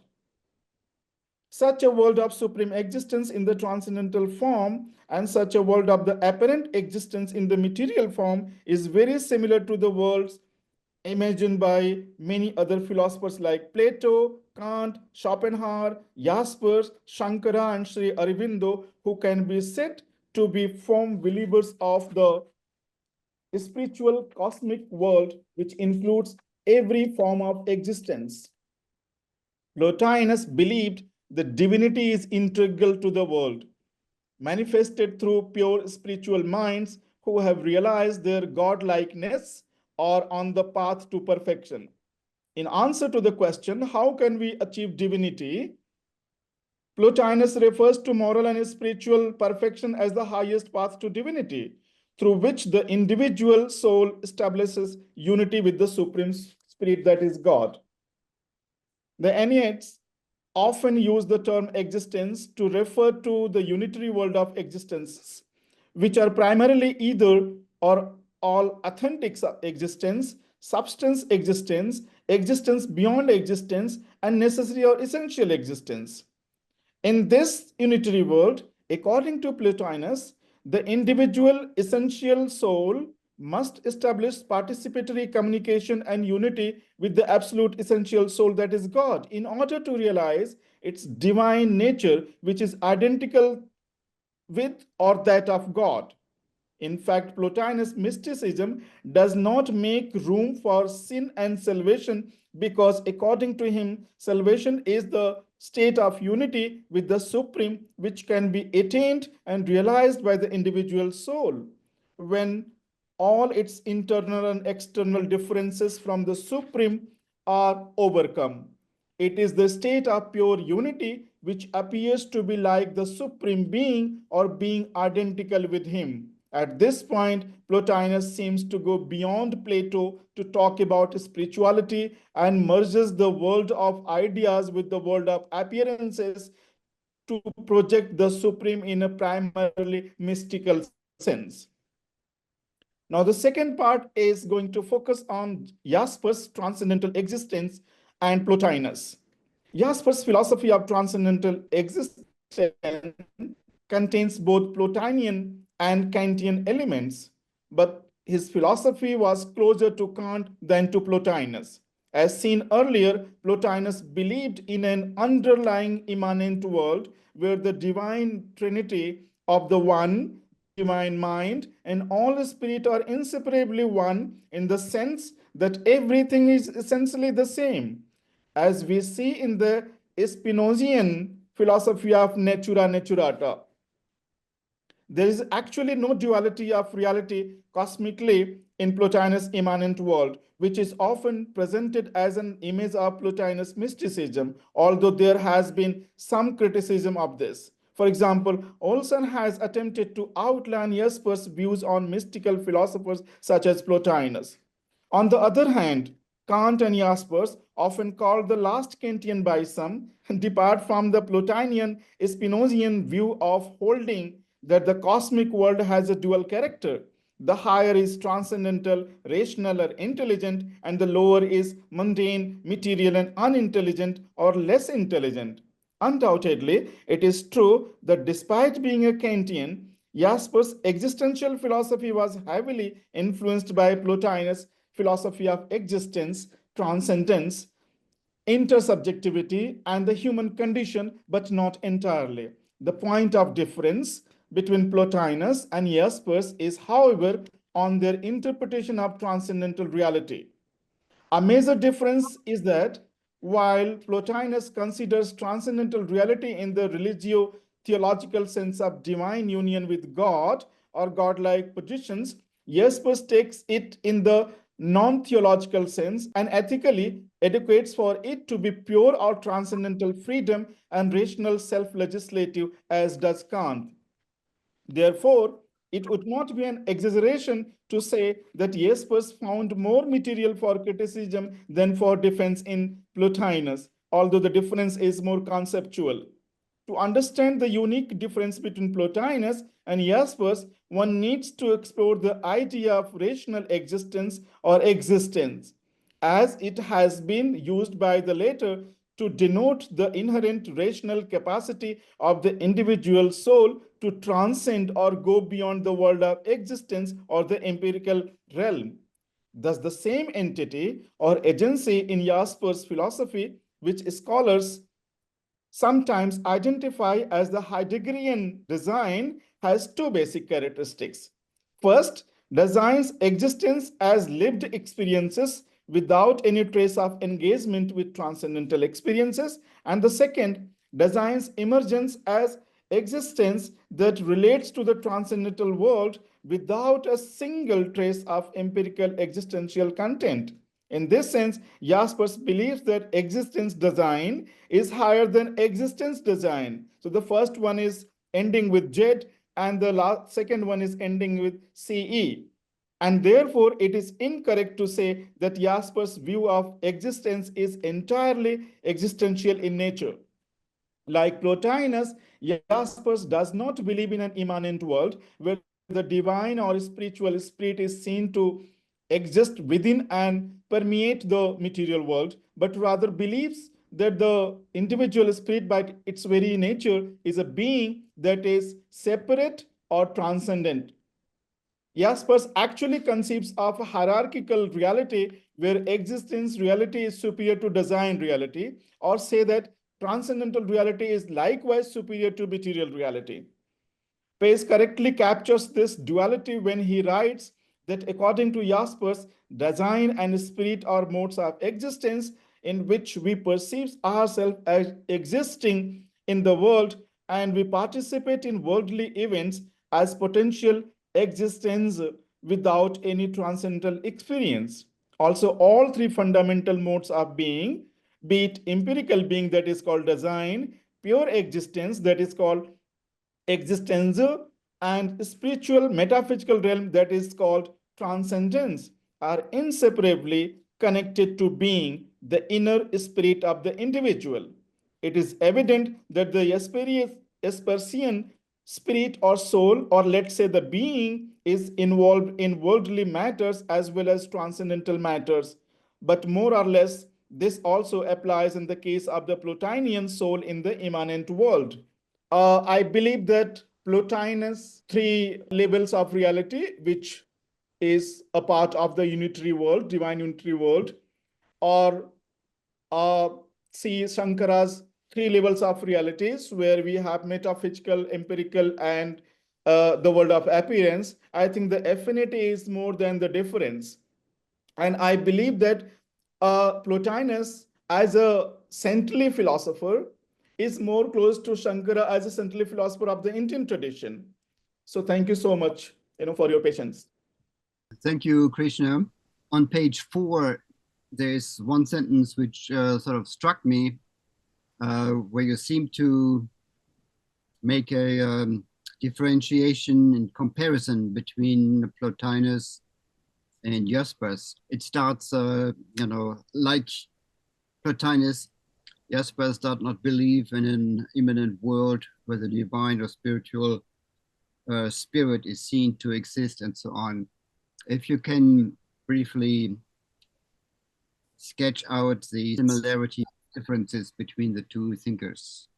Such a world of supreme existence in the transcendental form and such a world of the apparent existence in the material form is very similar to the worlds imagined by many other philosophers like Plato, Kant, Schopenhauer, Jaspers, Shankara, and Sri Aurobindo, who can be said to be firm believers of the spiritual cosmic world, which includes every form of existence. Plotinus believed that divinity is integral to the world, manifested through pure spiritual minds who have realized their godlikeness or on the path to perfection. In answer to the question, how can we achieve divinity? Plotinus refers to moral and spiritual perfection as the highest path to divinity, through which the individual soul establishes unity with the Supreme Spirit, that is God. The Enneads often use the term existence to refer to the unitary world of existences, which are primarily either or all authentic existence, substance existence, existence beyond existence, and necessary or essential existence. In this unitary world, according to Plotinus, the individual essential soul must establish participatory communication and unity with the absolute essential soul, that is God, in order to realize its divine nature, which is identical with or that of God. In fact, Plotinus mysticism does not make room for sin and salvation because, according to him, salvation is the state of unity with the Supreme, which can be attained and realized by the individual soul when all its internal and external differences from the Supreme are overcome. It is the state of pure unity which appears to be like the Supreme Being or being identical with him. At this point, Plotinus seems to go beyond Plato to talk about spirituality and merges the world of ideas with the world of appearances to project the Supreme in a primarily mystical sense. Now, the second part is going to focus on Jaspers' transcendental existence and Plotinus. Jaspers' philosophy of transcendental existence contains both Plotinian and Kantian elements, but his philosophy was closer to Kant than to Plotinus. As seen earlier, Plotinus believed in an underlying immanent world where the divine trinity of the one, divine mind, and all spirit are inseparably one in the sense that everything is essentially the same. As we see in the Spinozian philosophy of natura naturata, there is actually no duality of reality cosmically in Plotinus' immanent world, which is often presented as an image of Plotinus mysticism, although there has been some criticism of this. For example, Olson has attempted to outline Jaspers' views on mystical philosophers such as Plotinus. On the other hand, Kant and Jaspers, often called the last Kantian by some, depart from the Plotinian Spinozian view of holding that the cosmic world has a dual character. The higher is transcendental, rational, or intelligent, and the lower is mundane, material, and unintelligent or less intelligent. Undoubtedly, it is true that despite being a Kantian, Jaspers' existential philosophy was heavily influenced by Plotinus' philosophy of existence, transcendence, intersubjectivity, and the human condition, but not entirely. The point of difference between Plotinus and Jaspers is, however, on their interpretation of transcendental reality. A major difference is that while Plotinus considers transcendental reality in the religio-theological sense of divine union with God or godlike positions, Jaspers takes it in the non-theological sense and ethically adequates for it to be pure or transcendental freedom and rational self-legislative, as does Kant. Therefore, it would not be an exaggeration to say that Jaspers found more material for criticism than for defense in Plotinus, although the difference is more conceptual. To understand the unique difference between Plotinus and Jaspers, one needs to explore the idea of rational existence or existence, as it has been used by the latter to denote the inherent rational capacity of the individual soul to transcend or go beyond the world of existence or the empirical realm. Thus, the same entity or agency in Jaspers' philosophy, which scholars sometimes identify as the Heideggerian design, has two basic characteristics. First, designs existence as lived experiences without any trace of engagement with transcendental experiences. And the second, designs emergence as existence that relates to the transcendental world without a single trace of empirical existential content. In this sense, Jaspers believes that existence design is higher than existence design. So the first one is ending with Z and the second one is ending with CE. And therefore, it is incorrect to say that Jaspers' view of existence is entirely existential in nature. Like Plotinus, Jaspers does not believe in an immanent world where the divine or spiritual spirit is seen to exist within and permeate the material world, but rather believes that the individual spirit by its very nature is a being that is separate or transcendent. Jaspers actually conceives of a hierarchical reality where existence reality is superior to design reality, or say that transcendental reality is likewise superior to material reality. Pace correctly captures this duality when he writes that according to Jaspers, design and spirit are modes of existence in which we perceive ourselves as existing in the world, and we participate in worldly events as potential existence without any transcendental experience. Also, all three fundamental modes of being, be it empirical being, that is called design, pure existence, that is called Existenz, and spiritual metaphysical realm, that is called transcendence, are inseparably connected to being, the inner spirit of the individual. It is evident that the Jaspersian spirit or soul, or let's say the being, is involved in worldly matters as well as transcendental matters. But more or less, this also applies in the case of the Plotinian soul in the immanent world. I believe that Plotinus' three levels of reality, which is a part of the unitary world, divine unitary world, or see Shankara's three levels of realities, where we have metaphysical, empirical, and the world of appearance. I think the affinity is more than the difference. And I believe that Plotinus, as a centrally philosopher, is more close to Shankara as a centrally philosopher of the Indian tradition. So thank you so much, for your patience. Thank you, Krishna. On page 4, there's one sentence which sort of struck me, where you seem to make a differentiation and comparison between Plotinus and Jaspers. It starts, like Plotinus, Jaspers does not believe in an immanent world where the divine or spiritual spirit is seen to exist, and so on. If you can briefly sketch out the similarity differences between the two thinkers.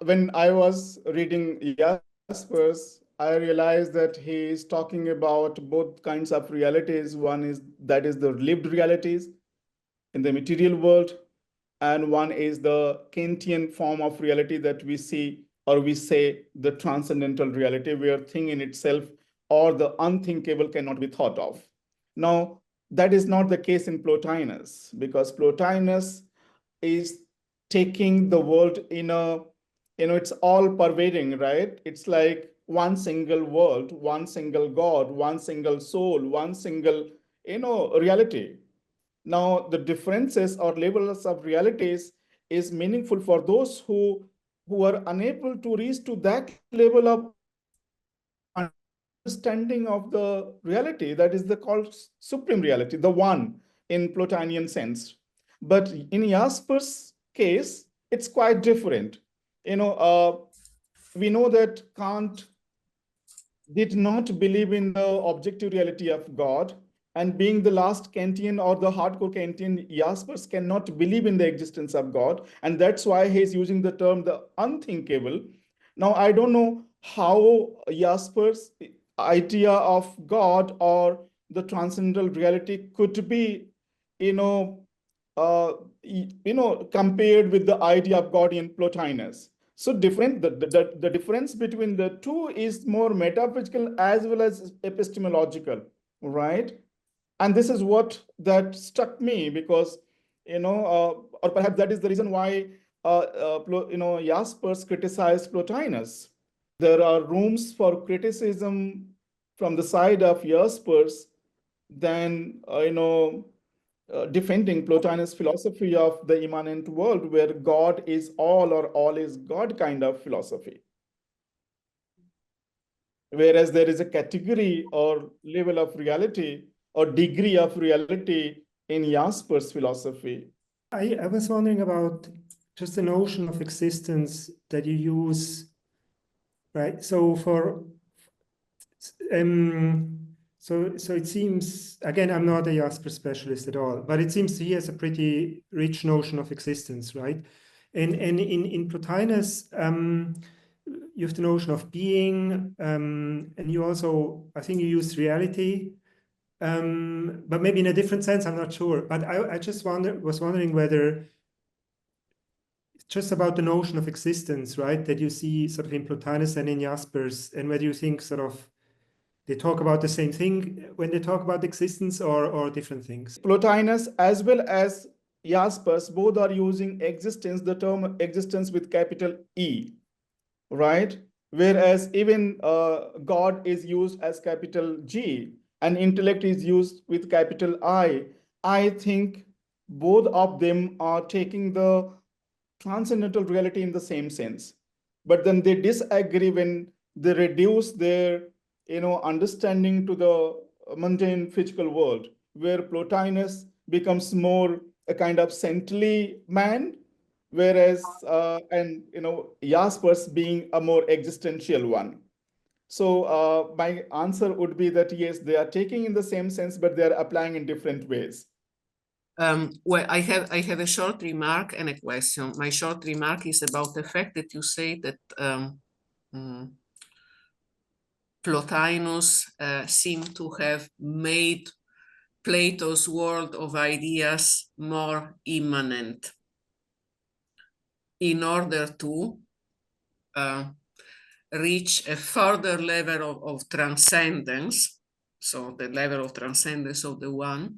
When I was reading Jaspers, I realized that he is talking about both kinds of realities. One is that is the lived realities in the material world, and one is the Kantian form of reality that we see, or we say the transcendental reality, where thing in itself or the unthinkable cannot be thought of. Now, that is not the case in Plotinus, because Plotinus is taking the world in a, it's all pervading, right? It's like one single world, one single God, one single soul, one single, reality. Now, the differences or levels of realities is meaningful for those who are unable to reach to that level of understanding of the reality that is the called supreme reality, the one in Plotinian sense. But in Jasper's case, it's quite different. We know that Kant did not believe in the objective reality of God, and being the last Kantian or the hardcore Kantian, Jaspers cannot believe in the existence of God, and that's why he's using the term the unthinkable. Now, I don't know how Jaspers' idea of God or the transcendental reality could be, compared with the idea of God in Plotinus. So different. The difference between the two is more metaphysical as well as epistemological, right? And this is what that struck me, because or perhaps that is the reason why Jaspers criticized Plotinus. There are rooms for criticism from the side of Jaspers than defending Plotinus' philosophy of the immanent world, where God is all or all is God kind of philosophy. Whereas there is a category or level of reality or degree of reality in Jasper's philosophy. I was wondering about just the notion of existence that you use, right? So so it seems, again, I'm not a Jasper specialist at all, but it seems he has a pretty rich notion of existence, right? And in Plotinus, you have the notion of being, and you also, I think you use reality, but maybe in a different sense, I'm not sure. But I just was wondering whether just about the notion of existence, right? That you see sort of in Plotinus and in Jaspers, and whether you think sort of they talk about the same thing when they talk about existence or different things. Plotinus as well as Jaspers, both are using existence, the term existence with capital E, right? Whereas even God is used as capital G and intellect is used with capital I. I think both of them are taking the transcendental reality in the same sense, but then they disagree when they reduce their understanding to the mundane physical world, where Plotinus becomes more a kind of saintly man, whereas Jaspers being a more existential one. So my answer would be that yes, they are taking in the same sense, but they are applying in different ways. Well, I have a short remark and a question. My short remark is about the fact that you say that Plotinus seemed to have made Plato's world of ideas more immanent in order to reach a further level of transcendence, so the level of transcendence of the one,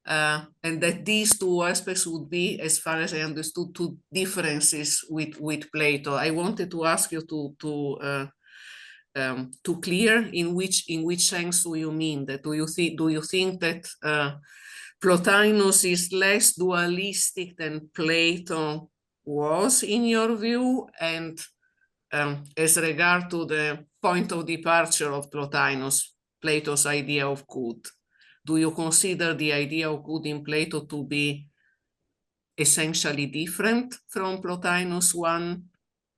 and that these two aspects would be, as far as I understood, two differences with Plato. I wanted to ask you to clear in which sense do you mean that? Do you think that Plotinus is less dualistic than Plato was in your view? And as regard to the point of departure of Plotinus, Plato's idea of good, do you consider the idea of good in Plato to be essentially different from Plotinus one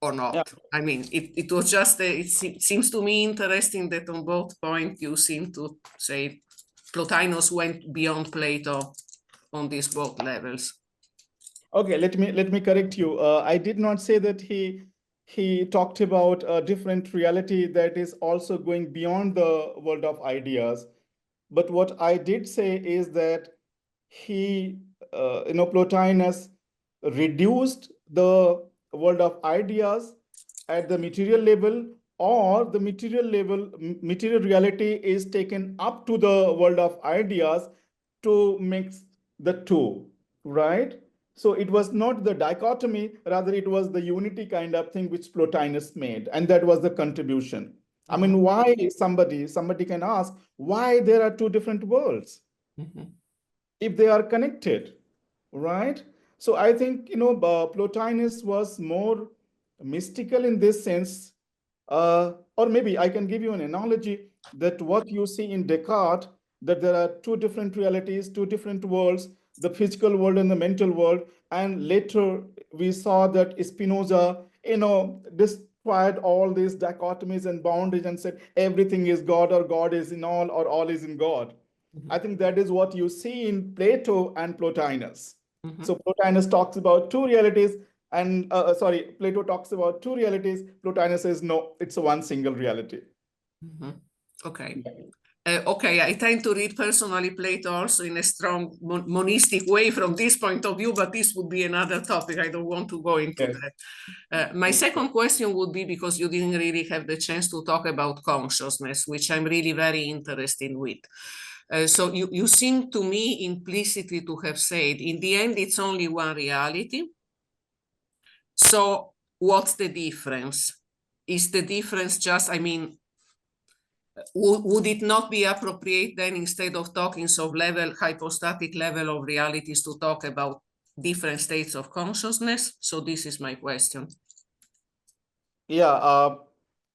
or not? Yeah. I mean, it was just, it seems to me interesting that on both points you seem to say Plotinus went beyond Plato on these both levels. Okay, let me correct you. I did not say that he talked about a different reality that is also going beyond the world of ideas. But what I did say is that he, Plotinus reduced the world of ideas at the material level, or the material reality is taken up to the world of ideas to mix the two, right? So it was not the dichotomy, rather it was the unity kind of thing which Plotinus made, and that was the contribution. I mean, why somebody can ask why there are two different worlds if they are connected, right? So I think Plotinus was more mystical in this sense, or maybe I can give you an analogy that what you see in Descartes, that there are two different realities, two different worlds, the physical world and the mental world, and later we saw that Spinoza, destroyed all these dichotomies and boundaries and said everything is God, or God is in all, or all is in God. I think that is what you see in Plato and Plotinus. So Plotinus talks about two realities, and Plato talks about two realities. Plotinus says, no, it's one single reality. Okay. Okay, I tend to read personally Plato also in a strong monistic way from this point of view, but this would be another topic. I don't want to go into that. My second question would be, because you didn't really have the chance to talk about consciousness, which I'm really very interested with. So you seem to me implicitly to have said, in the end, it's only one reality. So what's the difference? Is the difference just, I mean, would it not be appropriate then, instead of talking of hypostatic level of realities, to talk about different states of consciousness? So this is my question. Yeah,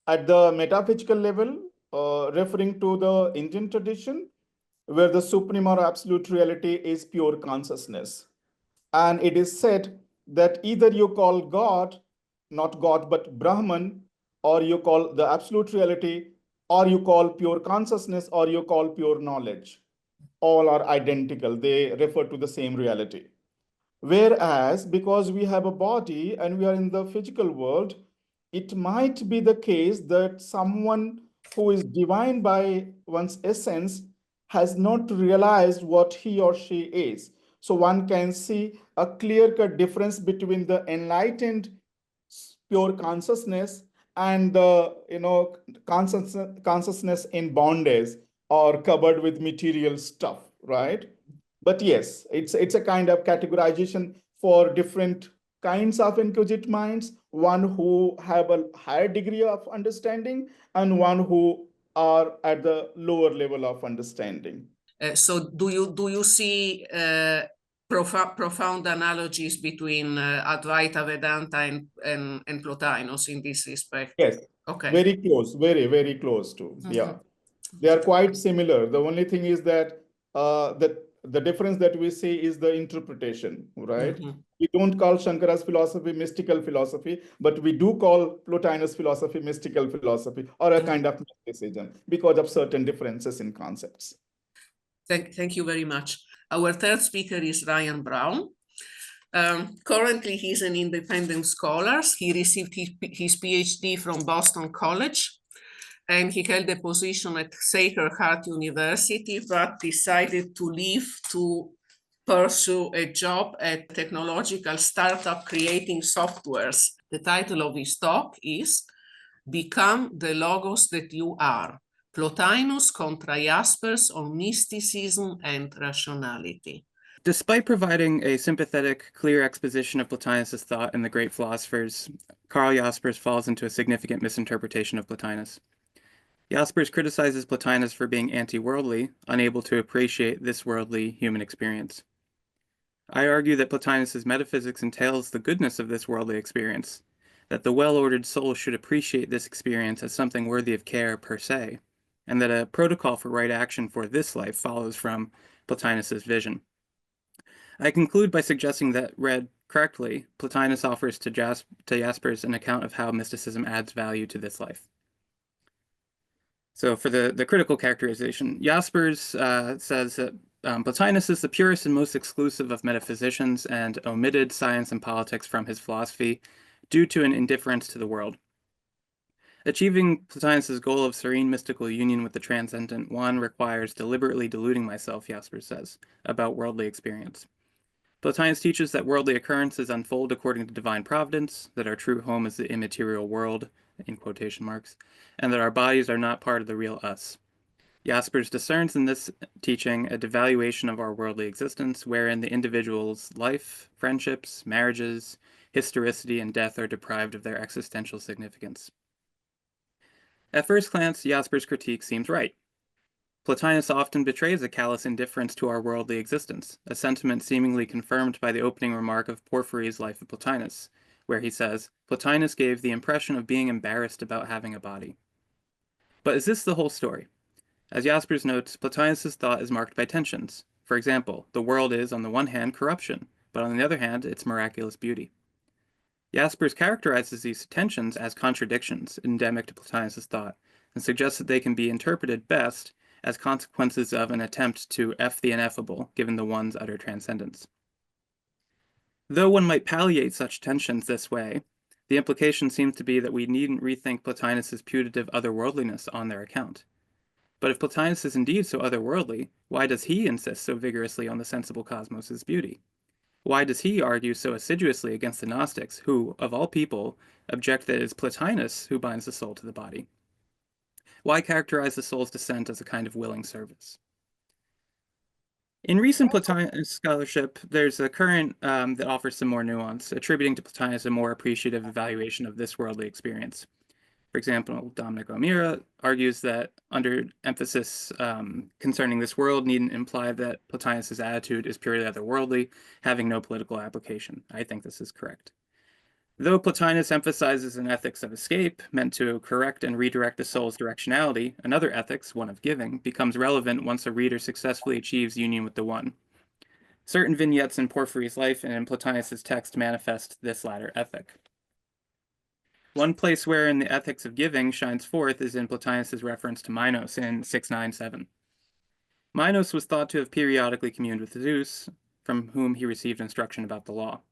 at the metaphysical level, referring to the Indian tradition, where the supreme or absolute reality is pure consciousness. And it is said that either you call God, not God, but Brahman, or you call the absolute reality, or you call pure consciousness, or you call pure knowledge. All are identical. They refer to the same reality. Whereas, because we have a body and we are in the physical world, it might be the case that someone who is divine by one's essence has not realized what he or she is. So one can see a clear-cut difference between the enlightened pure consciousness and the consciousness in bondage or covered with material stuff, right? But yes, it's a kind of categorization for different kinds of inquisitive minds, one who have a higher degree of understanding and one who are at the lower level of understanding. So do you see profound analogies between Advaita Vedanta and Plotinus in this respect? Yes. Okay. Very close, very, very close to. Yeah. They are quite similar. The only thing is that the difference that we see is the interpretation, right? We don't call Shankara's philosophy mystical philosophy, but we do call Plotinus philosophy mystical philosophy or a kind of mysticism because of certain differences in concepts. Thank you very much. Our third speaker is Ryan Brown. Currently, he's an independent scholar. He received his PhD from Boston College, and he held a position at Sacred Heart University, but decided to leave to pursue a job at a technological startup creating softwares. The title of his talk is Become the Logos That You Are, Plotinus contra Jaspers on Mysticism and Rationality. Despite providing a sympathetic, clear exposition of Plotinus' thought and the great philosophers, Karl Jaspers falls into a significant misinterpretation of Plotinus. Jaspers criticizes Plotinus for being anti-worldly, unable to appreciate this worldly human experience. I argue that Plotinus' metaphysics entails the goodness of this worldly experience, that the well-ordered soul should appreciate this experience as something worthy of care per se, and that a protocol for right action for this life follows from Plotinus' vision. I conclude by suggesting that, read correctly, Plotinus offers to Jaspers an account of how mysticism adds value to this life. So for the critical characterization, Jaspers says that Plotinus is the purest and most exclusive of metaphysicians and omitted science and politics from his philosophy due to an indifference to the world. Achieving Plotinus' goal of serene mystical union with the transcendent one requires deliberately deluding myself, Jaspers says, about worldly experience. Plotinus teaches that worldly occurrences unfold according to divine providence, that our true home is the immaterial world, in quotation marks, and that our bodies are not part of the real us. Jaspers discerns in this teaching a devaluation of our worldly existence, wherein the individual's life, friendships, marriages, historicity, and death are deprived of their existential significance. At first glance, Jaspers' critique seems right. Plotinus often betrays a callous indifference to our worldly existence, a sentiment seemingly confirmed by the opening remark of Porphyry's Life of Plotinus, where he says, Plotinus gave the impression of being embarrassed about having a body. But is this the whole story? As Jaspers notes, Plotinus' thought is marked by tensions. For example, the world is, on the one hand, corruption, but on the other hand, its miraculous beauty. Jaspers characterizes these tensions as contradictions endemic to Plotinus' thought, and suggests that they can be interpreted best as consequences of an attempt to eff the ineffable, given the one's utter transcendence. Though one might palliate such tensions this way, the implication seems to be that we needn't rethink Plotinus' putative otherworldliness on their account. But if Plotinus is indeed so otherworldly, why does he insist so vigorously on the sensible cosmos' beauty? Why does he argue so assiduously against the Gnostics, who, of all people, object that it is Plotinus who binds the soul to the body? Why characterize the soul's descent as a kind of willing service? In recent Plotinus scholarship, there's a current that offers some more nuance, attributing to Plotinus a more appreciative evaluation of this worldly experience. For example, Dominic O'Meara argues that under emphasis concerning this world needn't imply that Plotinus' attitude is purely otherworldly, having no political application. I think this is correct. Though Plotinus emphasizes an ethics of escape, meant to correct and redirect the soul's directionality, another ethics, one of giving, becomes relevant once a reader successfully achieves union with the One. Certain vignettes in Porphyry's life and in Plotinus' text manifest this latter ethic. One place wherein the ethics of giving shines forth is in Plotinus' reference to Minos in 697. Minos was thought to have periodically communed with Zeus, from whom he received instruction about the law.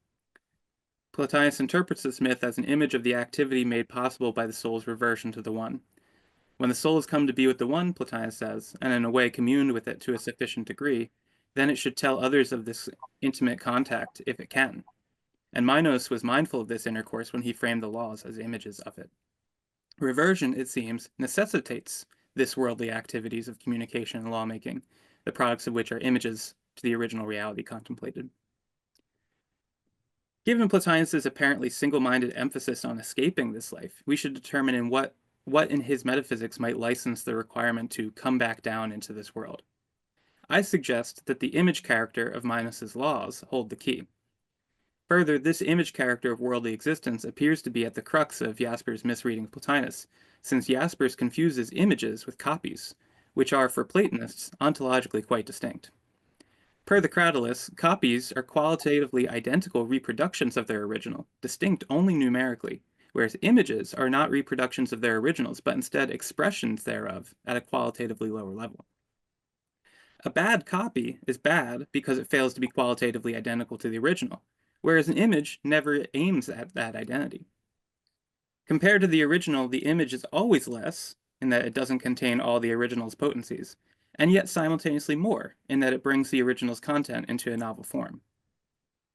Plotinus interprets this myth as an image of the activity made possible by the soul's reversion to the One. When the soul has come to be with the One, Plotinus says, and in a way communed with it to a sufficient degree, then it should tell others of this intimate contact if it can. And Minos was mindful of this intercourse when he framed the laws as images of it. Reversion, it seems, necessitates this worldly activities of communication and lawmaking, the products of which are images to the original reality contemplated. Given Plotinus's apparently single-minded emphasis on escaping this life, we should determine in what in his metaphysics might license the requirement to come back down into this world. I suggest that the image character of Minos's laws hold the key. Further, this image character of worldly existence appears to be at the crux of Jaspers' misreading of Plotinus, since Jaspers confuses images with copies, which are, for Platonists, ontologically quite distinct. Per the Cratylus, copies are qualitatively identical reproductions of their original, distinct only numerically, whereas images are not reproductions of their originals, but instead expressions thereof at a qualitatively lower level. A bad copy is bad because it fails to be qualitatively identical to the original, whereas an image never aims at that identity. Compared to the original, the image is always less, in that it doesn't contain all the original's potencies, and yet simultaneously more, in that it brings the original's content into a novel form.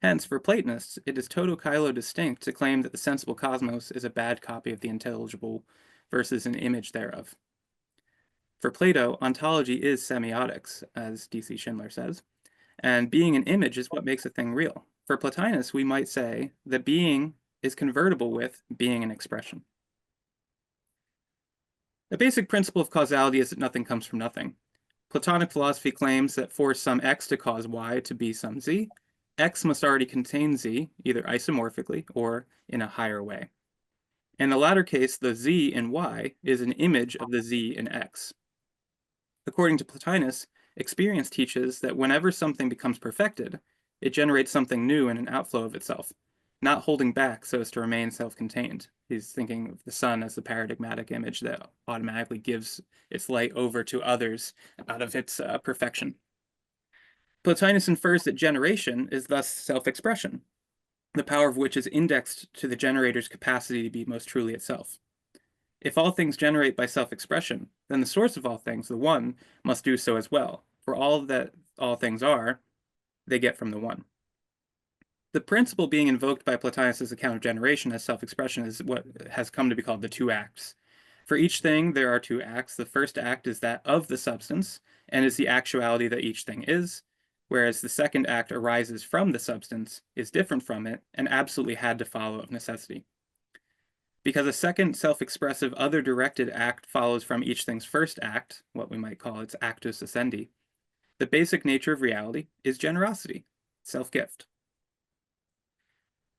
Hence, for Platonists, it is toto-kylo distinct to claim that the sensible cosmos is a bad copy of the intelligible versus an image thereof. For Plato, ontology is semiotics, as D.C. Schindler says, and being an image is what makes a thing real. For Plotinus, we might say that being is convertible with being an expression. The basic principle of causality is that nothing comes from nothing. Platonic philosophy claims that for some x to cause y to be some z, x must already contain z, either isomorphically or in a higher way. In the latter case, the z in y is an image of the z in x. According to Plotinus, experience teaches that whenever something becomes perfected, it generates something new in an outflow of itself, not holding back so as to remain self-contained. He's thinking of the sun as the paradigmatic image that automatically gives its light over to others out of its perfection. Plotinus infers that generation is thus self-expression, the power of which is indexed to the generator's capacity to be most truly itself. If all things generate by self-expression, then the source of all things, the One, must do so as well, for all that all things are, they get from the One. The principle being invoked by Plotinus's account of generation as self-expression is what has come to be called the two acts. For each thing, there are two acts. The first act is that of the substance, and is the actuality that each thing is, whereas the second act arises from the substance, is different from it, and absolutely had to follow of necessity. Because a second self-expressive other-directed act follows from each thing's first act, what we might call its actus essendi, the basic nature of reality is generosity, self-gift.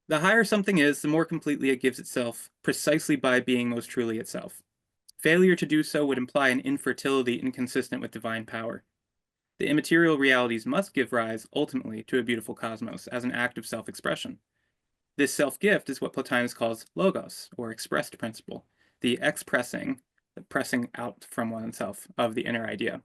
The higher something is, the more completely it gives itself, precisely by being most truly itself. Failure to do so would imply an infertility inconsistent with divine power. The immaterial realities must give rise, ultimately, to a beautiful cosmos as an act of self-expression. This self-gift is what Plotinus calls logos, or expressed principle, the expressing, the pressing out from oneself of the inner idea.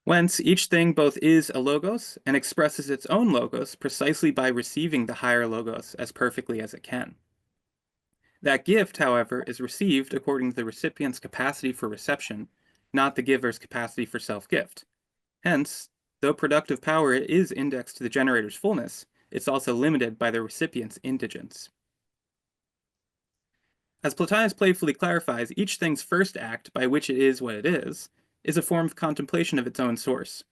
Whence, each thing both is a logos and expresses its own logos precisely by receiving the higher logos as perfectly as it can. That gift, however, is received according to the recipient's capacity for reception, not the giver's capacity for self-gift. Hence, though productive power is indexed to the generator's fullness, it's also limited by the recipient's indigence. As Plotinus playfully clarifies, each thing's first act, by which it is what it is a form of contemplation of its own source.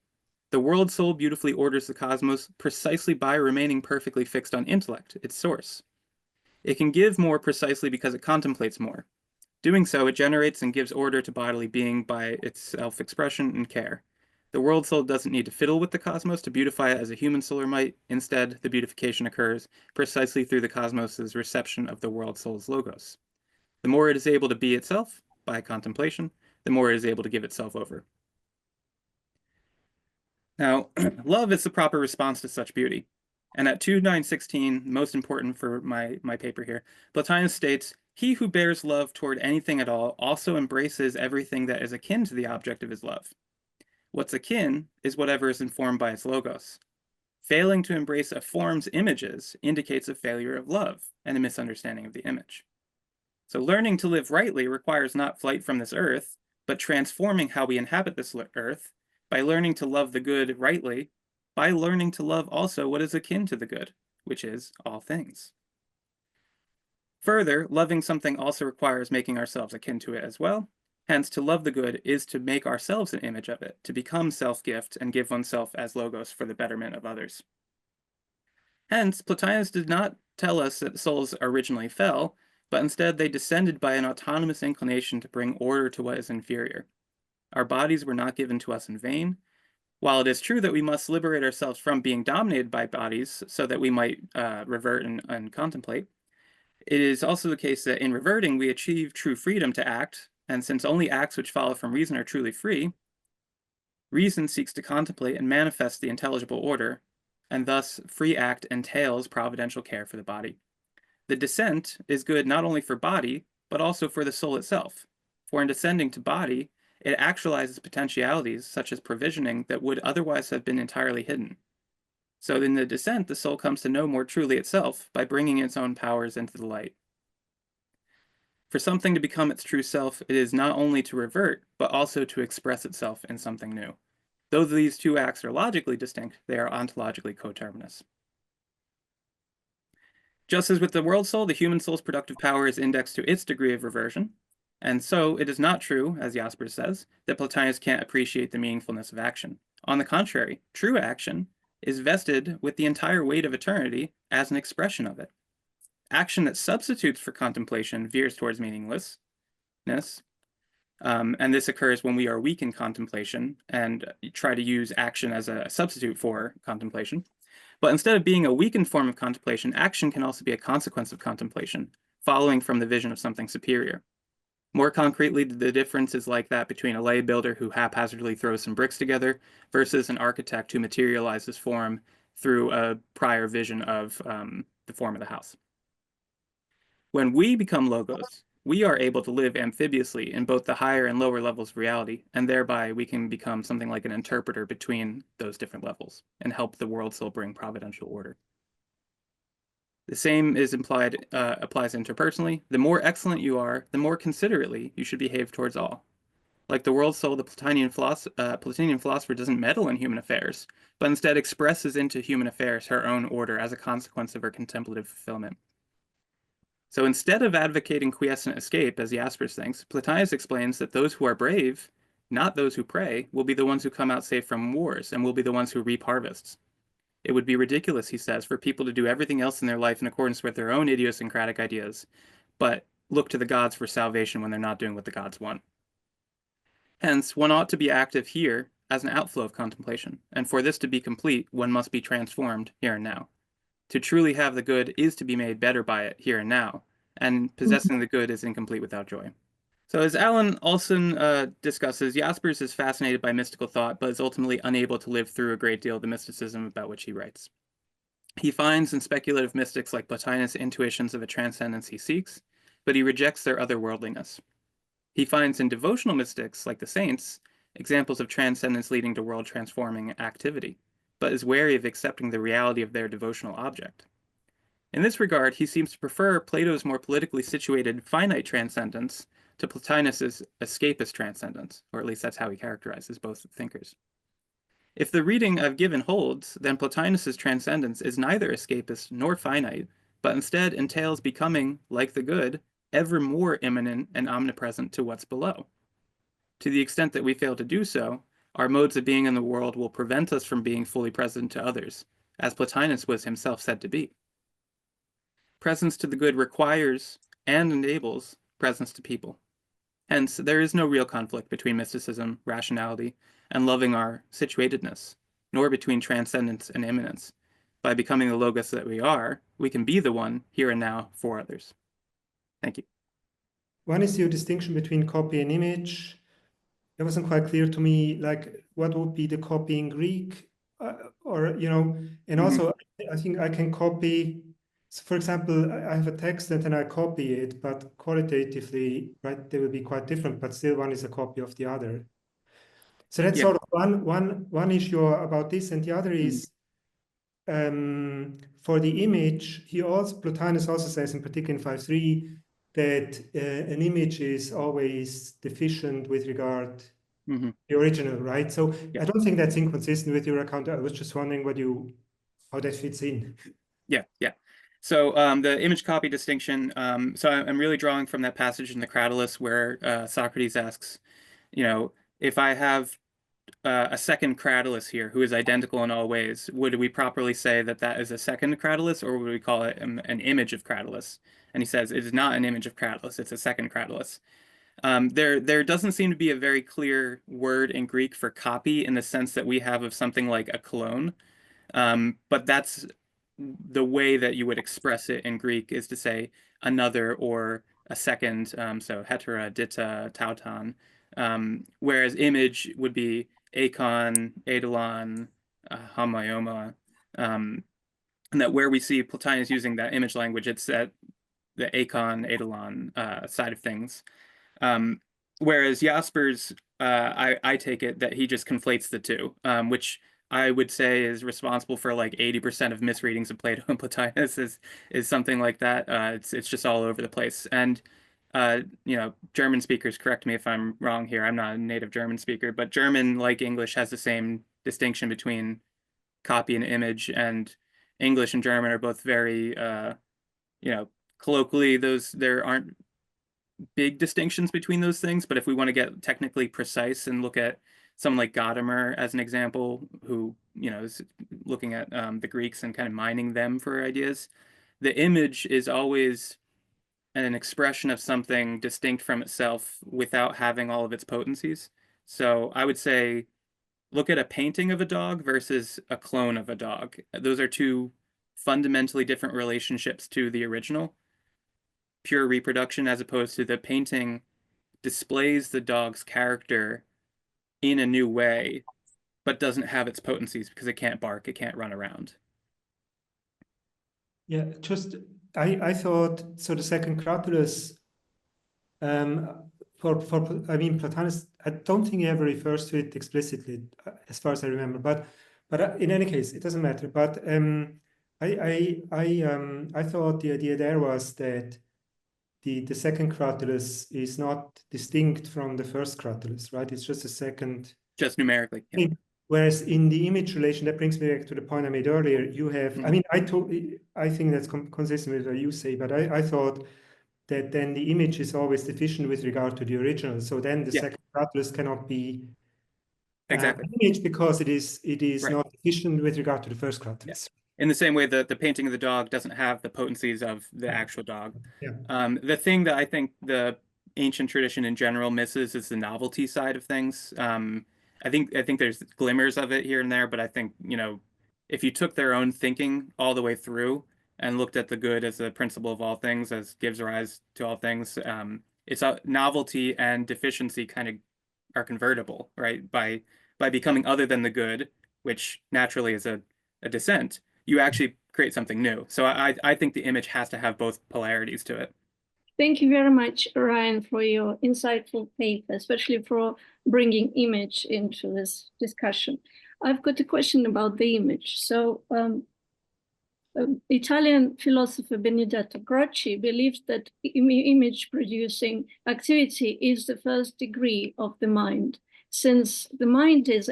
The world soul beautifully orders the cosmos precisely by remaining perfectly fixed on intellect, its source. It can give more precisely because it contemplates more. Doing so, it generates and gives order to bodily being by its self-expression and care. The world soul doesn't need to fiddle with the cosmos to beautify it as a human soul might. Instead, the beautification occurs precisely through the cosmos's reception of the world soul's logos. The more it is able to be itself, by contemplation, the more it is able to give itself over. Now, love is the proper response to such beauty. And at 2.9.16, most important for my paper here, Plotinus states, "He who bears love toward anything at all also embraces everything that is akin to the object of his love. What's akin is whatever is informed by its logos. Failing to embrace a form's images indicates a failure of love and a misunderstanding of the image. So learning to live rightly requires not flight from this earth, but transforming how we inhabit this earth by learning to love the good rightly by learning to love also what is akin to the good, which is all things. Further, loving something also requires making ourselves akin to it as well. Hence, to love the good is to make ourselves an image of it, to become self-gift and give oneself as logos for the betterment of others. Hence, Plotinus did not tell us that souls originally fell, but instead they descended by an autonomous inclination to bring order to what is inferior. Our bodies were not given to us in vain. While it is true that we must liberate ourselves from being dominated by bodies so that we might revert and contemplate, it is also the case that in reverting we achieve true freedom to act, and since only acts which follow from reason are truly free, reason seeks to contemplate and manifest the intelligible order, and thus free act entails providential care for the body. The descent is good not only for body, but also for the soul itself, for in descending to body, it actualizes potentialities such as provisioning that would otherwise have been entirely hidden. So in the descent, the soul comes to know more truly itself by bringing its own powers into the light. For something to become its true self, it is not only to revert, but also to express itself in something new. Though these two acts are logically distinct, they are ontologically coterminous. Just as with the world soul, the human soul's productive power is indexed to its degree of reversion, and so it is not true, as Jaspers says, that Plotinus can't appreciate the meaningfulness of action. On the contrary, true action is vested with the entire weight of eternity as an expression of it. Action that substitutes for contemplation veers towards meaninglessness, and this occurs when we are weak in contemplation and try to use action as a substitute for contemplation. But instead of being a weakened form of contemplation, action can also be a consequence of contemplation, following from the vision of something superior. More concretely, the difference is like that between a lay builder who haphazardly throws some bricks together versus an architect who materializes form through a prior vision of the form of the house. When we become logos, we are able to live amphibiously in both the higher and lower levels of reality, and thereby we can become something like an interpreter between those different levels and help the world soul bring providential order. The same is applies interpersonally. The more excellent you are, the more considerately you should behave towards all. Like the world soul, the Platonian philosopher doesn't meddle in human affairs, but instead expresses into human affairs her own order as a consequence of her contemplative fulfillment. So instead of advocating quiescent escape, as Jaspers thinks, Plotinus explains that those who are brave, not those who pray, will be the ones who come out safe from wars and will be the ones who reap harvests. It would be ridiculous, he says, for people to do everything else in their life in accordance with their own idiosyncratic ideas, but look to the gods for salvation when they're not doing what the gods want. Hence, one ought to be active here as an outflow of contemplation, and for this to be complete, one must be transformed here and now. To truly have the good is to be made better by it here and now, and possessing the good is incomplete without joy. So as Alan Olson discusses, Jaspers is fascinated by mystical thought, but is ultimately unable to live through a great deal of the mysticism about which he writes. He finds in speculative mystics like Plotinus intuitions of a transcendence he seeks, but he rejects their otherworldliness. He finds in devotional mystics like the saints examples of transcendence leading to world-transforming activity, but is wary of accepting the reality of their devotional object. In this regard, he seems to prefer Plato's more politically situated finite transcendence to Plotinus's escapist transcendence, or at least that's how he characterizes both thinkers. If the reading I've given holds, then Plotinus's transcendence is neither escapist nor finite, but instead entails becoming, like the good, ever more immanent and omnipresent to what's below. To the extent that we fail to do so, our modes of being in the world will prevent us from being fully present to others, as Plotinus was himself said to be. Presence to the good requires and enables presence to people. Hence, there is no real conflict between mysticism, rationality, and loving our situatedness, nor between transcendence and immanence. By becoming the logos that we are, we can be the one here and now for others. Thank you. One is your distinction between copy and image. It wasn't quite clear to me, like, what would be the copy in Greek? And also, I think I can copy. So for example, I have a text and then I copy it, but qualitatively, right, they will be quite different, but still one is a copy of the other. So that's sort of one issue about this, and the other is for the image. Plotinus also says, in particular in 5.3, that an image is always deficient with regard the original, right? So Yeah. I don't think that's inconsistent with your account. I was just wondering how that fits in. Yeah. So the image copy distinction, so I'm really drawing from that passage in the Cratylus where Socrates asks, if I have a second Cratylus here who is identical in all ways, would we properly say that that is a second Cratylus, or would we call it an image of Cratylus? And he says it is not an image of Cratylus, it's a second Cratylus. There doesn't seem to be a very clear word in Greek for copy in the sense that we have of something like a clone. But that's the way that you would express it in Greek, is to say another or a second, so hetera, dita, tauton. Whereas image would be akon, eidolon, homoioma. And that where we see Plotinus using that image language, it's at the akon, eidolon side of things. Whereas Jaspers, I take it that he just conflates the two, which I would say is responsible for like 80% of misreadings of Plato and Plotinus is something like that. It's just all over the place. And German speakers, correct me if I'm wrong here. I'm not a native German speaker, but German, like English, has the same distinction between copy and image, and English and German are both very, colloquially, there aren't big distinctions between those things. But if we want to get technically precise and look at someone like Gadamer as an example, who is looking at the Greeks and kind of mining them for ideas, the image is always an expression of something distinct from itself without having all of its potencies. So I would say look at a painting of a dog versus a clone of a dog. Those are two fundamentally different relationships to the original. Pure reproduction, as opposed to the painting displays the dog's character in a new way, but doesn't have its potencies because it can't bark, it can't run around. Yeah, I thought, so the second Cratylus, Plotinus, I don't think he ever refers to it explicitly, as far as I remember, but in any case, it doesn't matter. But I thought the idea there was that the second Cratylus is not distinct from the first Cratylus, right? It's just a second. Just numerically. Yeah. Whereas in the image relation, that brings me back to the point I made earlier. You have, I think that's consistent with what you say, but I thought that then the image is always deficient with regard to the original. So then the second Cratylus cannot be exactly an image because it is right. not deficient with regard to the first Cratylus. In the same way that the painting of the dog doesn't have the potencies of the actual dog. Yeah. The thing that I think the ancient tradition in general misses is the novelty side of things. I think there's glimmers of it here and there, but I think, if you took their own thinking all the way through and looked at the good as the principle of all things, as gives rise to all things, it's a novelty and deficiency kind of are convertible, right? By becoming other than the good, which naturally is a descent, you actually create something new. So I think the image has to have both polarities to it. Thank you very much, Ryan, for your insightful paper, especially for bringing image into this discussion. I've got a question about the image. So Italian philosopher Benedetto Croce believes that image-producing activity is the first degree of the mind, since the mind is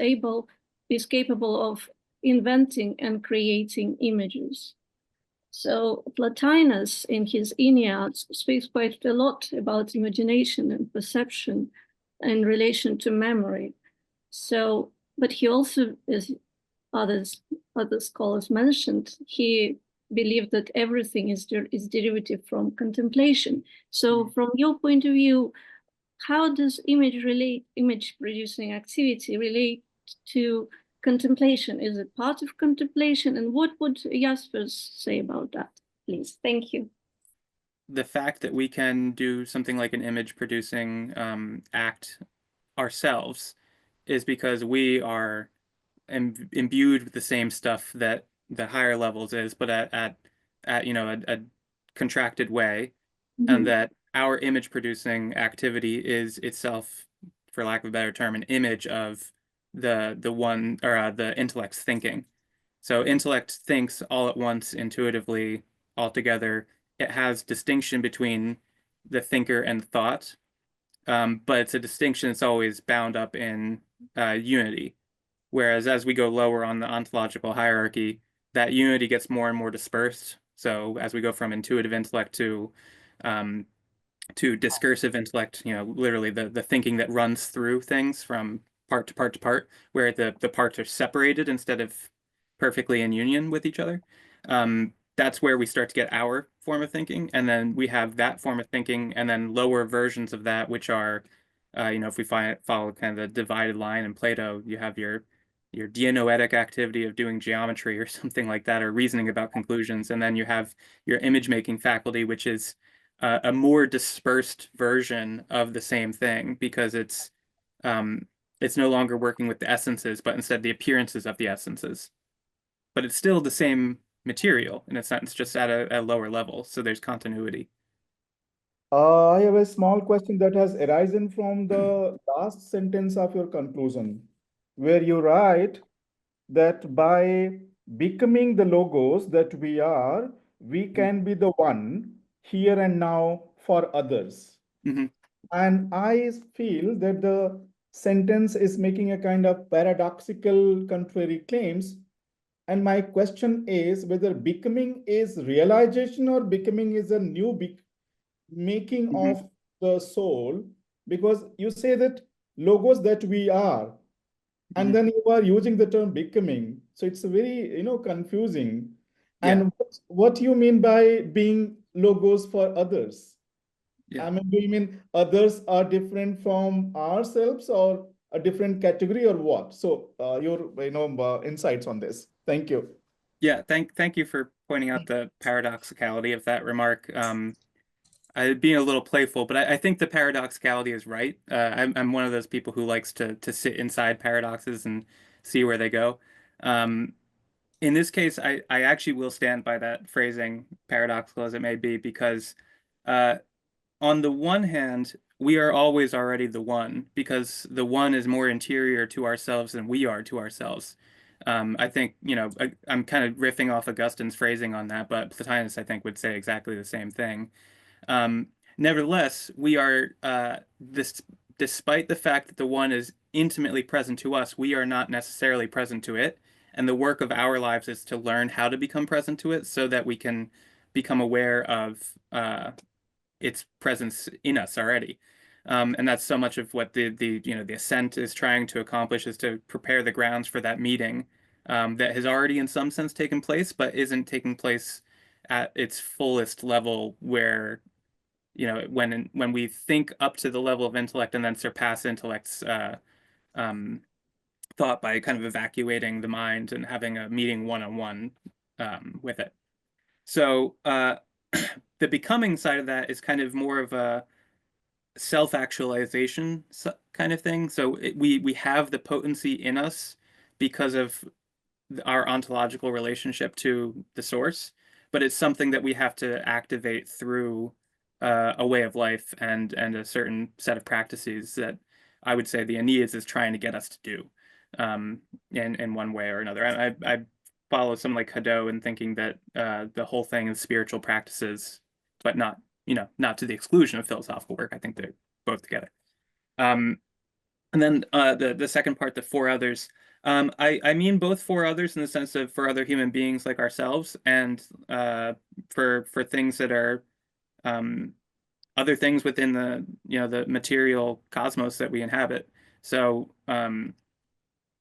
capable of inventing and creating images. So Plotinus, in his Aeneid, speaks quite a lot about imagination and perception in relation to memory. So, but he also, as other scholars mentioned, he believed that everything is derivative from contemplation. So, from your point of view, how does image-producing activity relate to contemplation? Is it part of contemplation? And what would Jaspers say about that, please? Thank you. The fact that we can do something like an image-producing act ourselves is because we are imbued with the same stuff that the higher levels is, but at a contracted way, and that our image-producing activity is itself, for lack of a better term, an image of the intellect's thinking. So intellect thinks all at once, intuitively, all together. It has distinction between the thinker and thought. but it's a distinction that's always bound up in unity. Whereas as we go lower on the ontological hierarchy, that unity gets more and more dispersed. So as we go from intuitive intellect to discursive intellect, literally the thinking that runs through things from part to part to part, where the parts are separated instead of perfectly in union with each other. That's where we start to get our form of thinking. And then we have that form of thinking and then lower versions of that, which are, if we follow kind of the divided line in Plato, you have your dianoetic activity of doing geometry or something like that, or reasoning about conclusions. And then you have your image-making faculty, which is a more dispersed version of the same thing, because it's no longer working with the essences, but instead the appearances of the essences. But it's still the same material in a sense, just at a lower level. So there's continuity. I have a small question that has arisen from the last sentence of your conclusion, where you write that by becoming the logos that we are, we can be the one here and now for others. Mm-hmm. And I feel that the sentence is making a kind of paradoxical contrary claims. And my question is whether becoming is realization or becoming is a new making Mm-hmm. of the soul, because you say that logos that we are, and then you are using the term becoming. So it's very, confusing. Yeah. And what you mean by being logos for others? Yeah. I mean, do you mean others are different from ourselves or a different category or what? So your, insights on this. Thank you. Yeah, thank you for pointing out the paradoxicality of that remark. Being a little playful, but I think the paradoxicality is right. I'm one of those people who likes to sit inside paradoxes and see where they go. In this case, I actually will stand by that phrasing, paradoxical as it may be, because on the one hand, we are always already the one, because the one is more interior to ourselves than we are to ourselves. I think, I'm kind of riffing off Augustine's phrasing on that, but Plotinus, I think, would say exactly the same thing. Nevertheless, we are, despite the fact that the one is intimately present to us, we are not necessarily present to it. And the work of our lives is to learn how to become present to it so that we can become aware of its presence in us already. And that's so much of what the ascent is trying to accomplish, is to prepare the grounds for that meeting that has already in some sense taken place, but isn't taking place at its fullest level, where when we think up to the level of intellect and then surpass intellect's thought by kind of evacuating the mind and having a meeting one-on-one with it. So the becoming side of that is kind of more of a self-actualization kind of thing. So we have the potency in us because of our ontological relationship to the source, but it's something that we have to activate through a way of life and a certain set of practices that I would say the Aeneas is trying to get us to do in one way or another. I follow someone like Hadot in thinking that the whole thing is spiritual practices, but not to the exclusion of philosophical work. I think they're both together. And then the second part, the for others, I mean both for others in the sense of for other human beings like ourselves, and for things that are other things within the material cosmos that we inhabit. So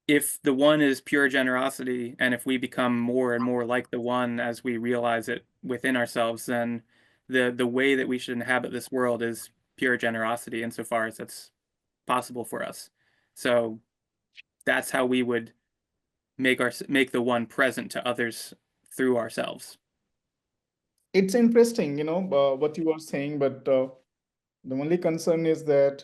if the one is pure generosity, and if we become more and more like the one as we realize it within ourselves, then the way that we should inhabit this world is pure generosity insofar as that's possible for us. So that's how we would make the one present to others through ourselves. It's interesting, what you are saying, but the only concern is that,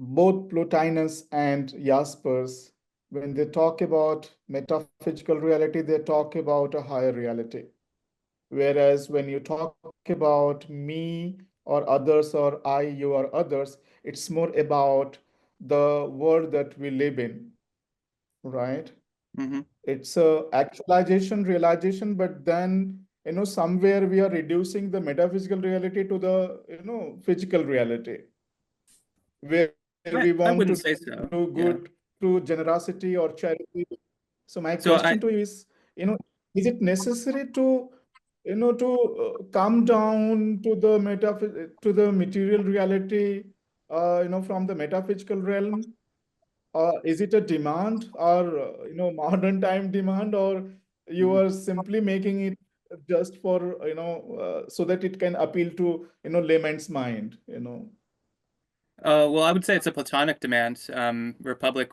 both Plotinus and Jaspers, when they talk about metaphysical reality, they talk about a higher reality. Whereas when you talk about me or others or I, you or others, it's more about the world that we live in, right? Mm-hmm. It's a actualization, realization, but then somewhere we are reducing the metaphysical reality to the, physical reality, where we I want to wouldn't say so. do Yeah. good through generosity or charity. So my So question to you is it necessary to, come down to the to the material reality, from the metaphysical realm? Is it a demand or, modern time demand, or you are simply making it just for, so that it can appeal to, layman's mind? Well, I would say it's a Platonic demand. Republic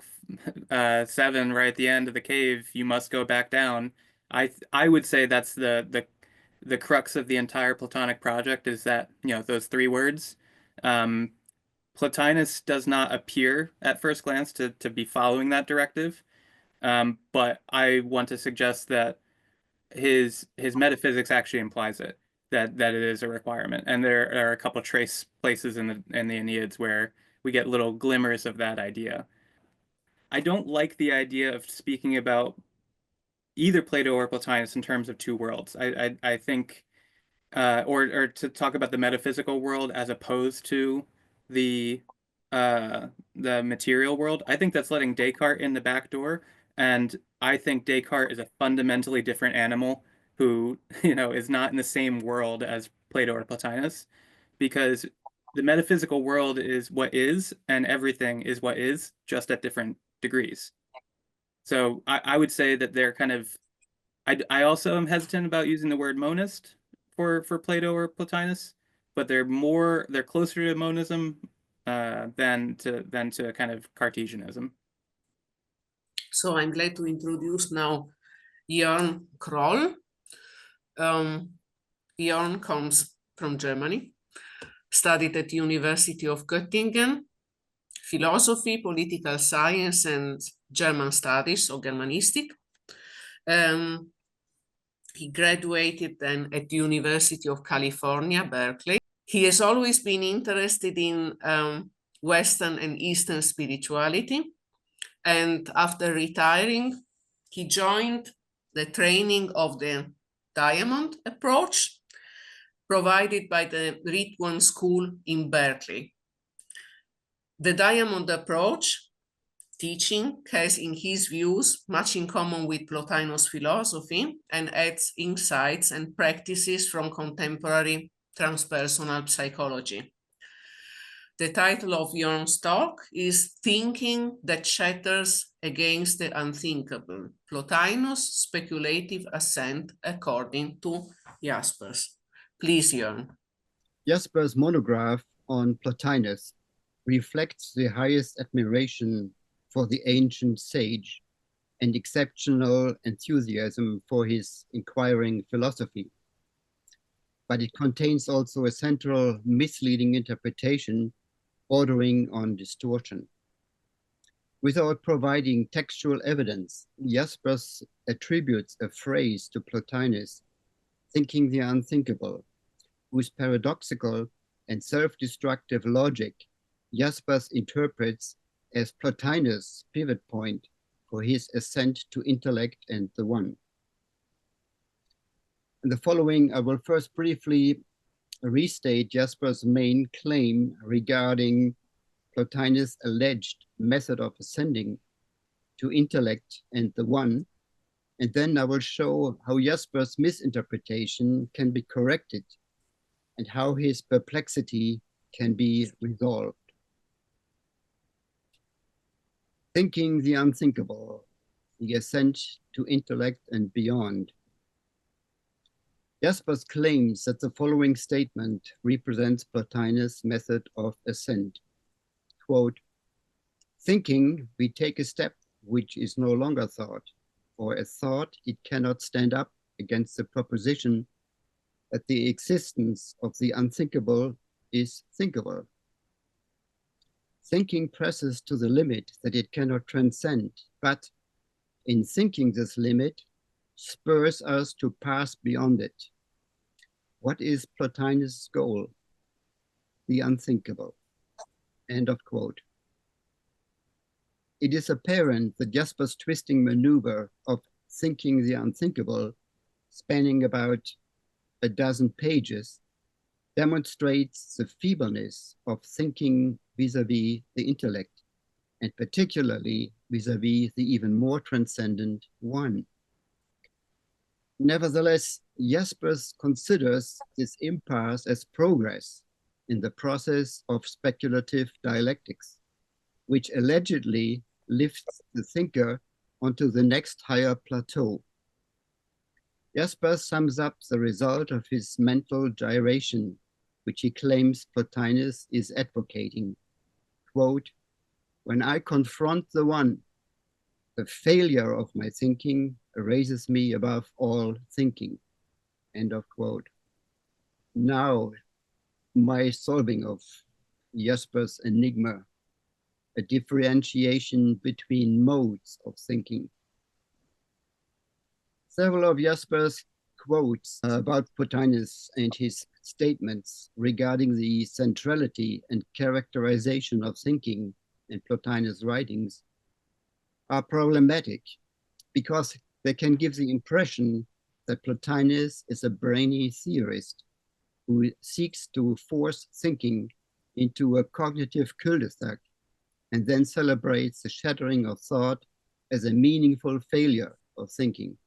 7, right at the end of the cave, you must go back down. I would say that's the crux of the entire Platonic project is that, those three words. Plotinus does not appear at first glance to be following that directive. But I want to suggest that his metaphysics actually implies it, that it is a requirement. And there are a couple trace places in the Aeneids where we get little glimmers of that idea. I don't like the idea of speaking about either Plato or Plotinus in terms of two worlds. I think or to talk about the metaphysical world as opposed to the material world. I think that's letting Descartes in the back door, and I think Descartes is a fundamentally different animal who, is not in the same world as Plato or Plotinus, because the metaphysical world is what is, and everything is what is, just at different degrees. So I would say that they're kind of. I also am hesitant about using the word monist for Plato or Plotinus, but they're closer to monism than to kind of Cartesianism. So I'm glad to introduce now Jörn Kroll. Jörn comes from Germany, studied at the University of Göttingen, philosophy, political science, and German studies or Germanistic. He graduated then at the University of California, Berkeley. He has always been interested in Western and Eastern spirituality. And after retiring, he joined the training of the Diamond approach provided by the Ritwan School in Berkeley. The Diamond approach teaching has, in his views, much in common with Plotinus philosophy and adds insights and practices from contemporary transpersonal psychology. The title of Jörn's talk is Thinking That Shatters Against the Unthinkable, Plotinus' Speculative Ascent According to Jaspers. Please, Jörn. Jaspers' monograph on Plotinus reflects the highest admiration for the ancient sage and exceptional enthusiasm for his inquiring philosophy. But it contains also a central misleading interpretation bordering on distortion. Without providing textual evidence, Jaspers attributes a phrase to Plotinus, thinking the unthinkable, whose paradoxical and self-destructive logic Jaspers interprets as Plotinus' pivot point for his ascent to intellect and the one. In the following, I will first briefly restate Jaspers' main claim regarding Plotinus' alleged method of ascending to intellect and the one, and then I will show how Jaspers' misinterpretation can be corrected and how his perplexity can be resolved. Thinking the unthinkable, the ascent to intellect and beyond. Jaspers claims that the following statement represents Plotinus' method of ascent. Quote, thinking, we take a step which is no longer thought. For a thought, it cannot stand up against the proposition that the existence of the unthinkable is thinkable. Thinking presses to the limit that it cannot transcend, but in thinking this limit, spurs us to pass beyond it. What is Plotinus' goal? The unthinkable. End of quote. It is apparent that Jaspers' twisting maneuver of thinking the unthinkable, spanning about a dozen pages demonstrates the feebleness of thinking vis-a-vis the intellect, and particularly vis-a-vis the even more transcendent one. Nevertheless, Jaspers considers this impasse as progress in the process of speculative dialectics, which allegedly lifts the thinker onto the next higher plateau. Jaspers sums up the result of his mental gyration, which he claims Plotinus is advocating. Quote, "When I confront the one, the failure of my thinking raises me above all thinking." End of quote. Now, my solving of Jaspers' enigma, a differentiation between modes of thinking. Several of Jaspers' quotes about Plotinus and his statements regarding the centrality and characterization of thinking in Plotinus' writings are problematic because they can give the impression that Plotinus is a brainy theorist who seeks to force thinking into a cognitive cul-de-sac and then celebrates the shattering of thought as a meaningful failure of thinking.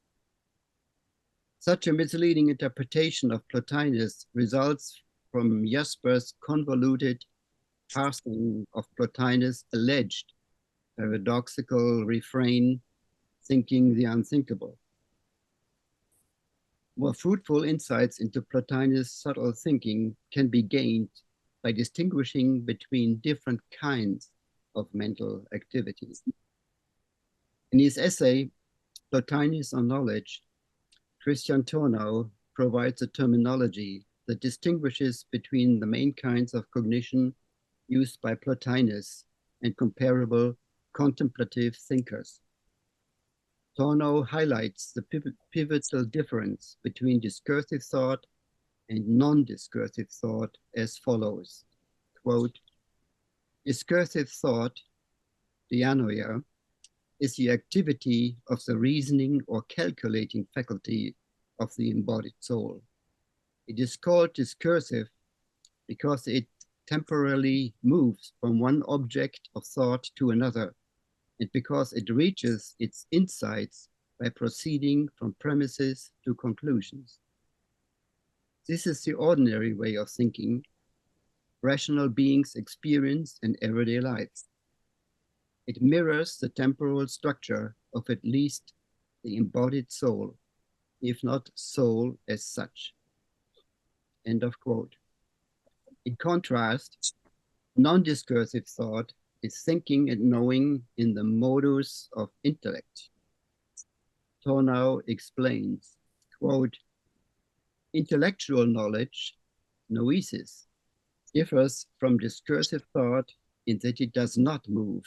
Such a misleading interpretation of Plotinus results from Jaspers' convoluted parsing of Plotinus' alleged paradoxical refrain, thinking the unthinkable. More fruitful insights into Plotinus' subtle thinking can be gained by distinguishing between different kinds of mental activities. In his essay, Plotinus on Knowledge, Christian Thornau provides a terminology that distinguishes between the main kinds of cognition used by Plotinus and comparable contemplative thinkers. Thornau highlights the pivotal difference between discursive thought and non-discursive thought as follows. Quote, "Discursive thought, dianoia, is the activity of the reasoning or calculating faculty of the embodied soul. It is called discursive because it temporarily moves from one object of thought to another, and because it reaches its insights by proceeding from premises to conclusions. This is the ordinary way of thinking rational beings experience in everyday life. It mirrors the temporal structure of at least the embodied soul, if not soul as such." End of quote. In contrast, non-discursive thought is thinking and knowing in the modus of intellect. Thornau explains, quote, "Intellectual knowledge, noesis, differs from discursive thought in that it does not move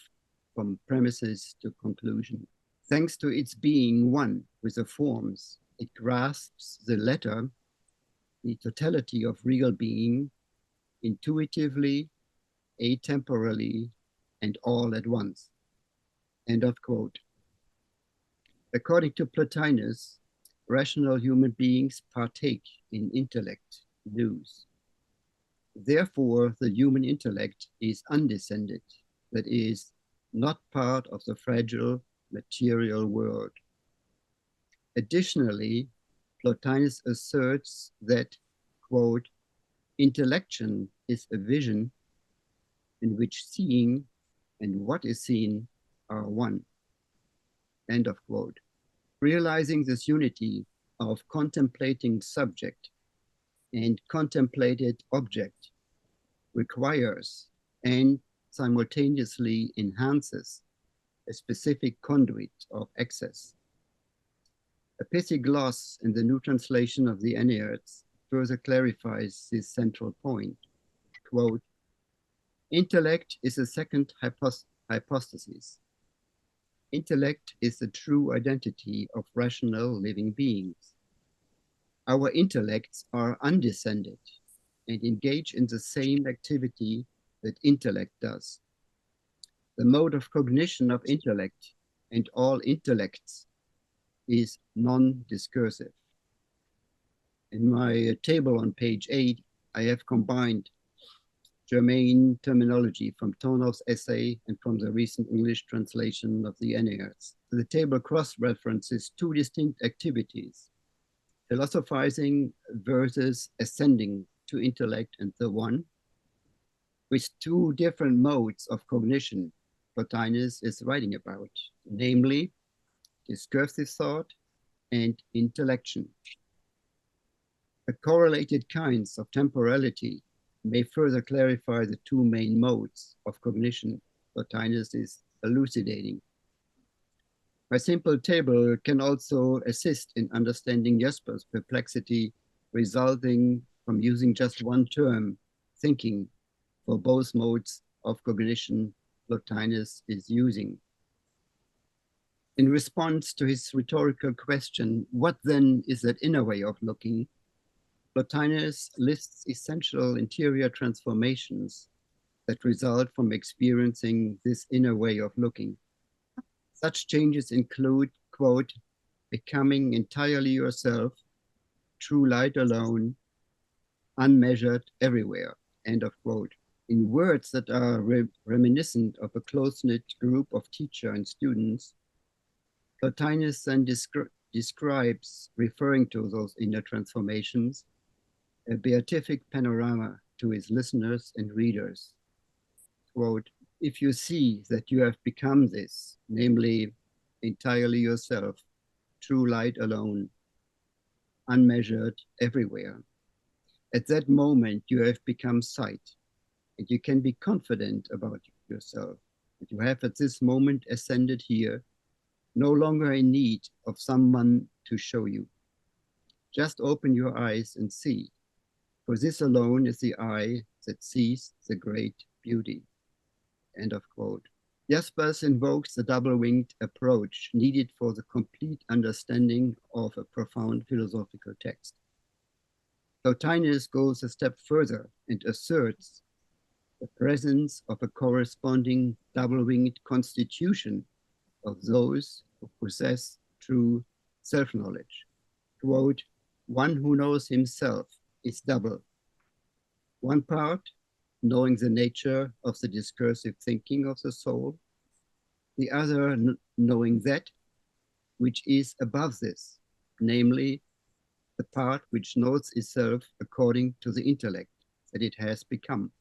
from premises to conclusion. Thanks to its being one with the forms, it grasps the latter, the totality of real being, intuitively, atemporally, and all at once." End of quote. According to Plotinus, rational human beings partake in intellect, nous. Therefore, the human intellect is undescended, that is, not part of the fragile material world. Additionally, Plotinus asserts that, quote, "Intellection is a vision in which seeing and what is seen are one." End of quote. Realizing this unity of contemplating subject and contemplated object requires and simultaneously enhances a specific conduit of access. A pithy gloss in the New Translation of the Enneads further clarifies this central point. Quote, "Intellect is a second hypostasis. Intellect is the true identity of rational living beings. Our intellects are undescended and engage in the same activity that intellect does. The mode of cognition of intellect and all intellects is non-discursive." In my table on page 8, I have combined germane terminology from Tonov's essay and from the recent English translation of the Enneads. The table cross-references two distinct activities: philosophizing versus ascending to intellect and the one, with two different modes of cognition Plotinus is writing about, namely discursive thought and intellection. The correlated kinds of temporality may further clarify the two main modes of cognition Plotinus is elucidating. My simple table can also assist in understanding Jaspers' perplexity resulting from using just one term, thinking, for both modes of cognition Plotinus is using. In response to his rhetorical question, what then is that inner way of looking? Plotinus lists essential interior transformations that result from experiencing this inner way of looking. Such changes include, quote, becoming entirely yourself, true light alone, unmeasured everywhere, end of quote. In words that are reminiscent of a close-knit group of teacher and students, Plotinus then describes, referring to those inner transformations, a beatific panorama to his listeners and readers. Quote, if you see that you have become this, namely entirely yourself, true light alone, unmeasured everywhere, at that moment you have become sight, and you can be confident about yourself, that you have at this moment ascended here, no longer in need of someone to show you. Just open your eyes and see, for this alone is the eye that sees the great beauty. End of quote. Jaspers invokes the double-winged approach needed for the complete understanding of a profound philosophical text. Plotinus goes a step further and asserts the presence of a corresponding double-winged constitution of those who possess true self-knowledge. Quote, one who knows himself is double. One part, knowing the nature of the discursive thinking of the soul. The other, knowing that which is above this, namely the part which knows itself according to the intellect that it has become.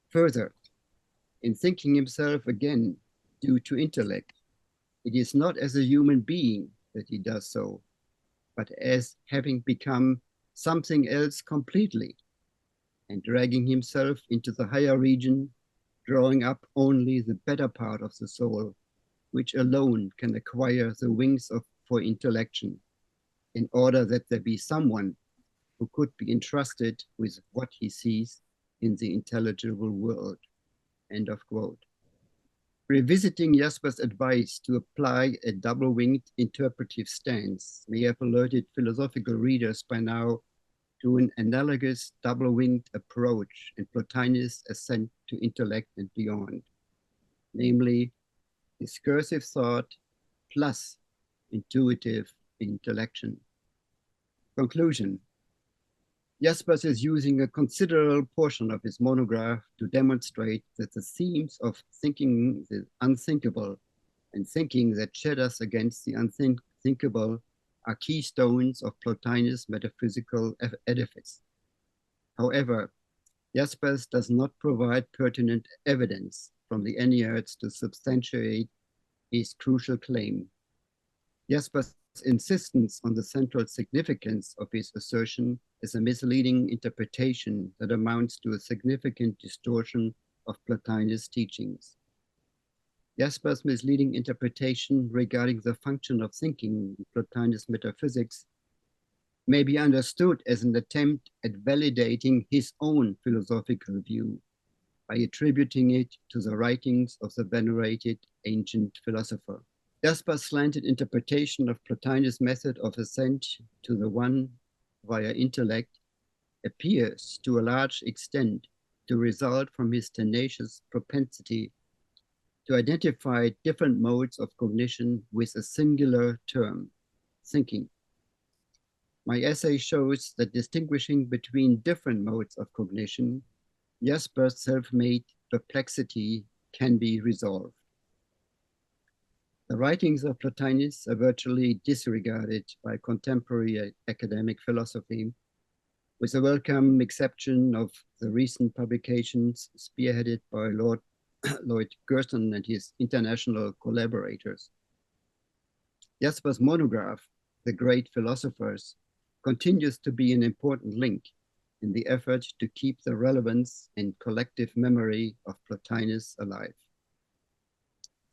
Further, in thinking himself again due to intellect, it is not as a human being that he does so, but as having become something else completely, and dragging himself into the higher region, drawing up only the better part of the soul, which alone can acquire the wings for intellection, in order that there be someone who could be entrusted with what he sees in the intelligible world. End of quote. Revisiting Jaspers' advice to apply a double-winged interpretive stance may have alerted philosophical readers by now to an analogous double-winged approach in Plotinus' ascent to intellect and beyond, namely discursive thought plus intuitive intellection. Conclusion. Jaspers is using a considerable portion of his monograph to demonstrate that the themes of thinking the unthinkable and thinking that shatters against the unthinkable are keystones of Plotinus' metaphysical edifice. However, Jaspers does not provide pertinent evidence from the Enneads to substantiate his crucial claim. Jaspers' insistence on the central significance of his assertion is a misleading interpretation that amounts to a significant distortion of Plotinus' teachings. Jaspers' misleading interpretation regarding the function of thinking in Plotinus' metaphysics may be understood as an attempt at validating his own philosophical view by attributing it to the writings of the venerated ancient philosopher. Jaspers' slanted interpretation of Plotinus' method of ascent to the one via intellect appears to a large extent to result from his tenacious propensity to identify different modes of cognition with a singular term, thinking. My essay shows that distinguishing between different modes of cognition, Jaspers' self-made perplexity can be resolved. The writings of Plotinus are virtually disregarded by contemporary academic philosophy, with a welcome exception of the recent publications spearheaded by Lloyd Gerson and his international collaborators. Jaspers' monograph, The Great Philosophers, continues to be an important link in the effort to keep the relevance and collective memory of Plotinus alive.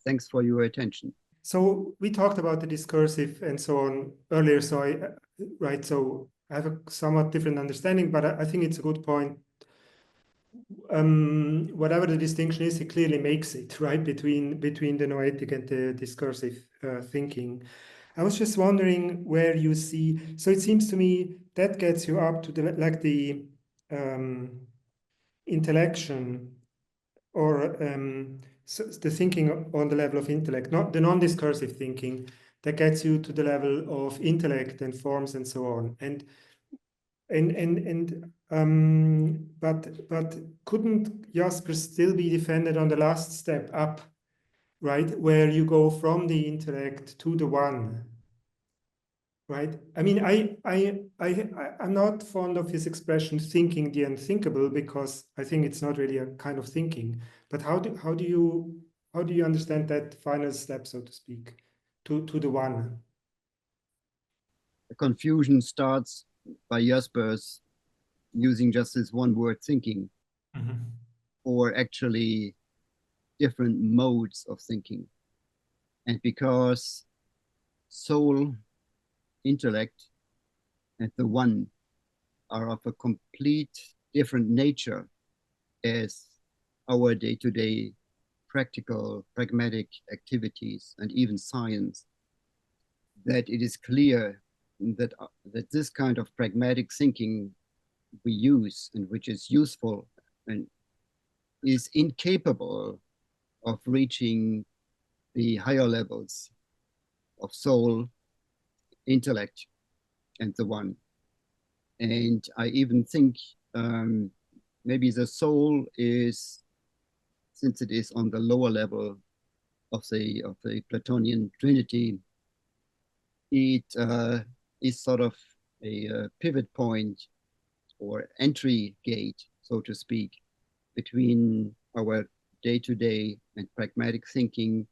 Thanks for your attention. So we talked about the discursive and so on earlier. So I have a somewhat different understanding, but I think it's a good point. Whatever the distinction is, he clearly makes it, right, between the noetic and the discursive thinking. I was just wondering where you see, so it seems to me that gets you up to the intellection, or so the thinking on the level of intellect, not the non-discursive thinking that gets you to the level of intellect and forms and so on. But couldn't Jaspers still be defended on the last step up, right, where you go from the intellect to the one, right? I mean, I'm not fond of his expression "thinking the unthinkable," because I think it's not really a kind of thinking. But how do you understand that final step, so to speak, to the one? The confusion starts by Jaspers using just this one word, thinking, or actually different modes of thinking. And because soul, intellect, and the one are of a complete different nature as our day-to-day practical, pragmatic activities and even science, that it is clear that this kind of pragmatic thinking we use and which is useful and is incapable of reaching the higher levels of soul, intellect, and the one. And I even think maybe the soul is, since it is on the lower level of the Platonian Trinity, it is sort of a pivot point or entry gate, so to speak, between our day-to-day and pragmatic thinking,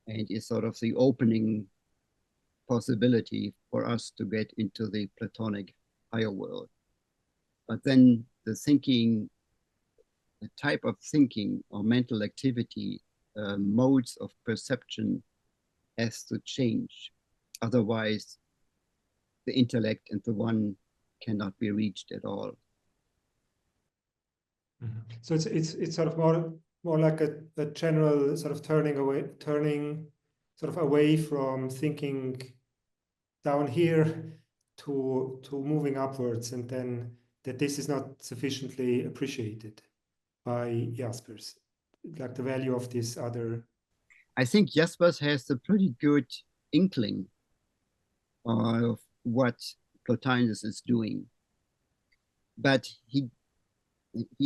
and is sort of the opening possibility for us to get into the Platonic higher world. But then the thinking, the type of thinking or mental activity, modes of perception has to change. Otherwise, the intellect and the one cannot be reached at all. So it's sort of more like a general sort of turning sort of away from thinking down here to moving upwards, and then that this is not sufficiently appreciated by Jaspers, like the value of this other. I think Jaspers has a pretty good inkling of what Plotinus is doing, but he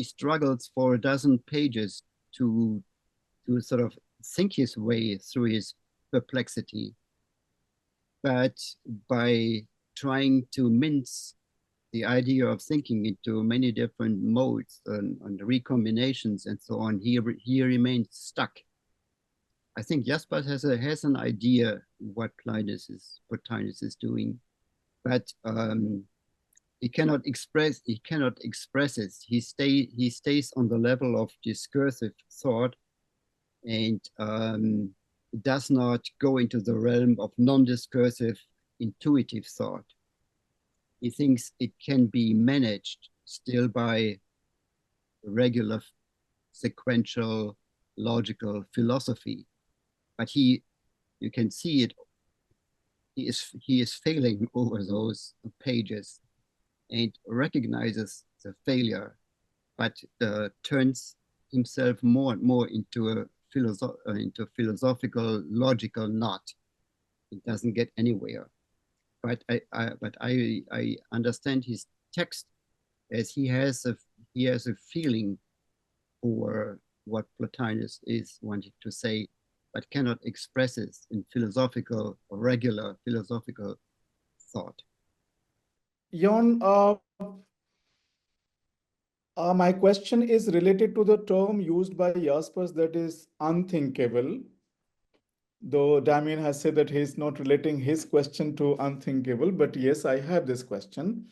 struggles for a dozen pages to sort of think his way through his perplexity. But by trying to mince the idea of thinking into many different modes and recombinations and so on, he remains stuck. I think Jaspers has an idea what Plotinus is doing, but he cannot express it. He stays on the level of discursive thought, and does not go into the realm of non-discursive intuitive thought. He thinks it can be managed still by regular sequential logical philosophy, but you can see it. He is failing over those pages and recognizes the failure, but turns himself more and more into a philosophical logical knot. It doesn't get anywhere. but I understand his text as he has a feeling for what Plotinus is wanting to say, but cannot express it in philosophical or regular philosophical thought. Jörn, my question is related to the term used by Jaspers, that is unthinkable. Though Damian has said that he's not relating his question to unthinkable, but yes, I have this question.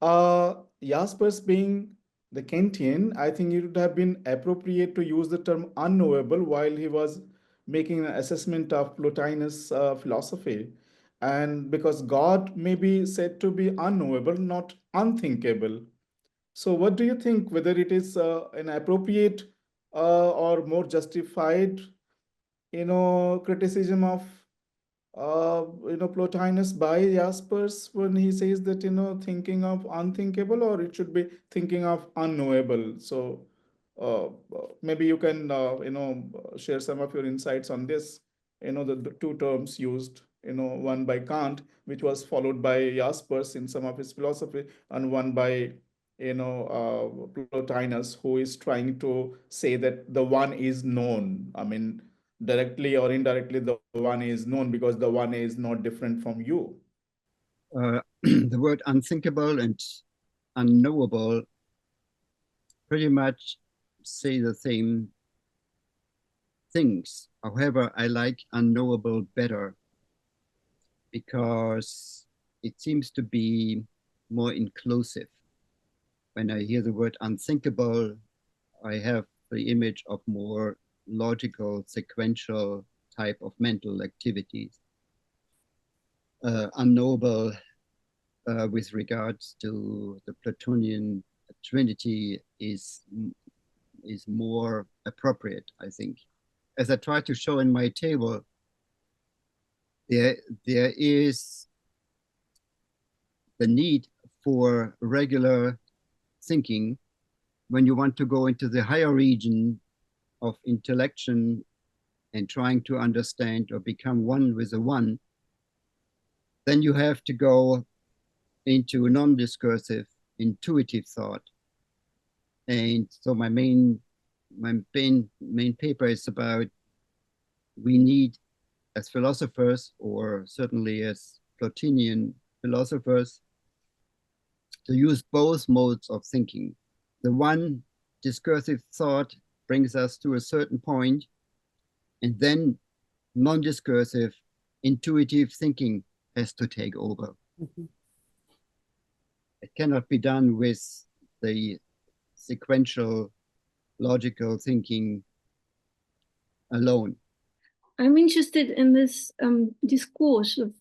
Jaspers being the Kantian, I think it would have been appropriate to use the term unknowable while he was making an assessment of Plotinus philosophy. And because God may be said to be unknowable, not unthinkable. So what do you think, whether it is an appropriate or more justified, criticism of Plotinus by Jaspers when he says that, thinking of unthinkable, or it should be thinking of unknowable? So maybe you can, share some of your insights on this, the two terms used, one by Kant, which was followed by Jaspers in some of his philosophy, and one by, Plotinus, who is trying to say that the one is known. I mean, directly or indirectly, the one is known because the one is not different from you. The word unthinkable and unknowable pretty much say the same things. However, I like unknowable better because it seems to be more inclusive. When I hear the word unthinkable, I have the image of more logical, sequential type of mental activities. Unknowable with regards to the Platonian Trinity is more appropriate, I think. As I try to show in my table, there is the need for regular thinking when you want to go into the higher region of intellection and trying to understand or become one with the one. Then you have to go into non-discursive, intuitive thought. And so my main paper is about, we need, as philosophers, or certainly as Plotinian philosophers, to use both modes of thinking. The one, discursive thought, brings us to a certain point, and then non-discursive, intuitive thinking has to take over. Mm-hmm. It cannot be done with the sequential, logical thinking alone. I'm interested in this discourse of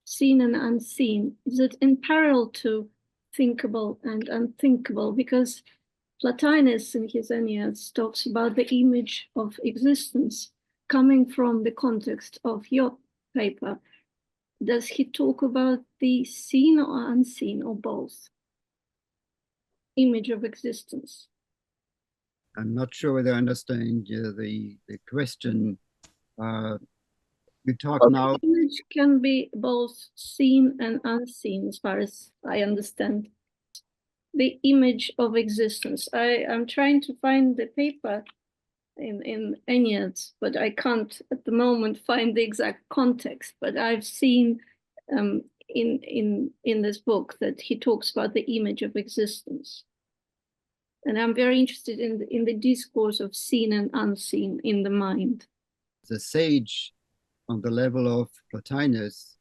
seen and unseen. Is it in parallel to thinkable and unthinkable? Because Plotinus in his Enneads talks about the image of existence coming from the context of your paper. Does he talk about the seen or unseen, or both? Image of existence. I'm not sure whether I understand the question. You talk now. Image can be both seen and unseen, as far as I understand. The image of existence. I'm trying to find the paper in Enneads, but I can't at the moment find the exact context. But I've seen in this book that he talks about the image of existence. And I'm very interested in the discourse of seen and unseen in the mind. The sage on the level of Plotinus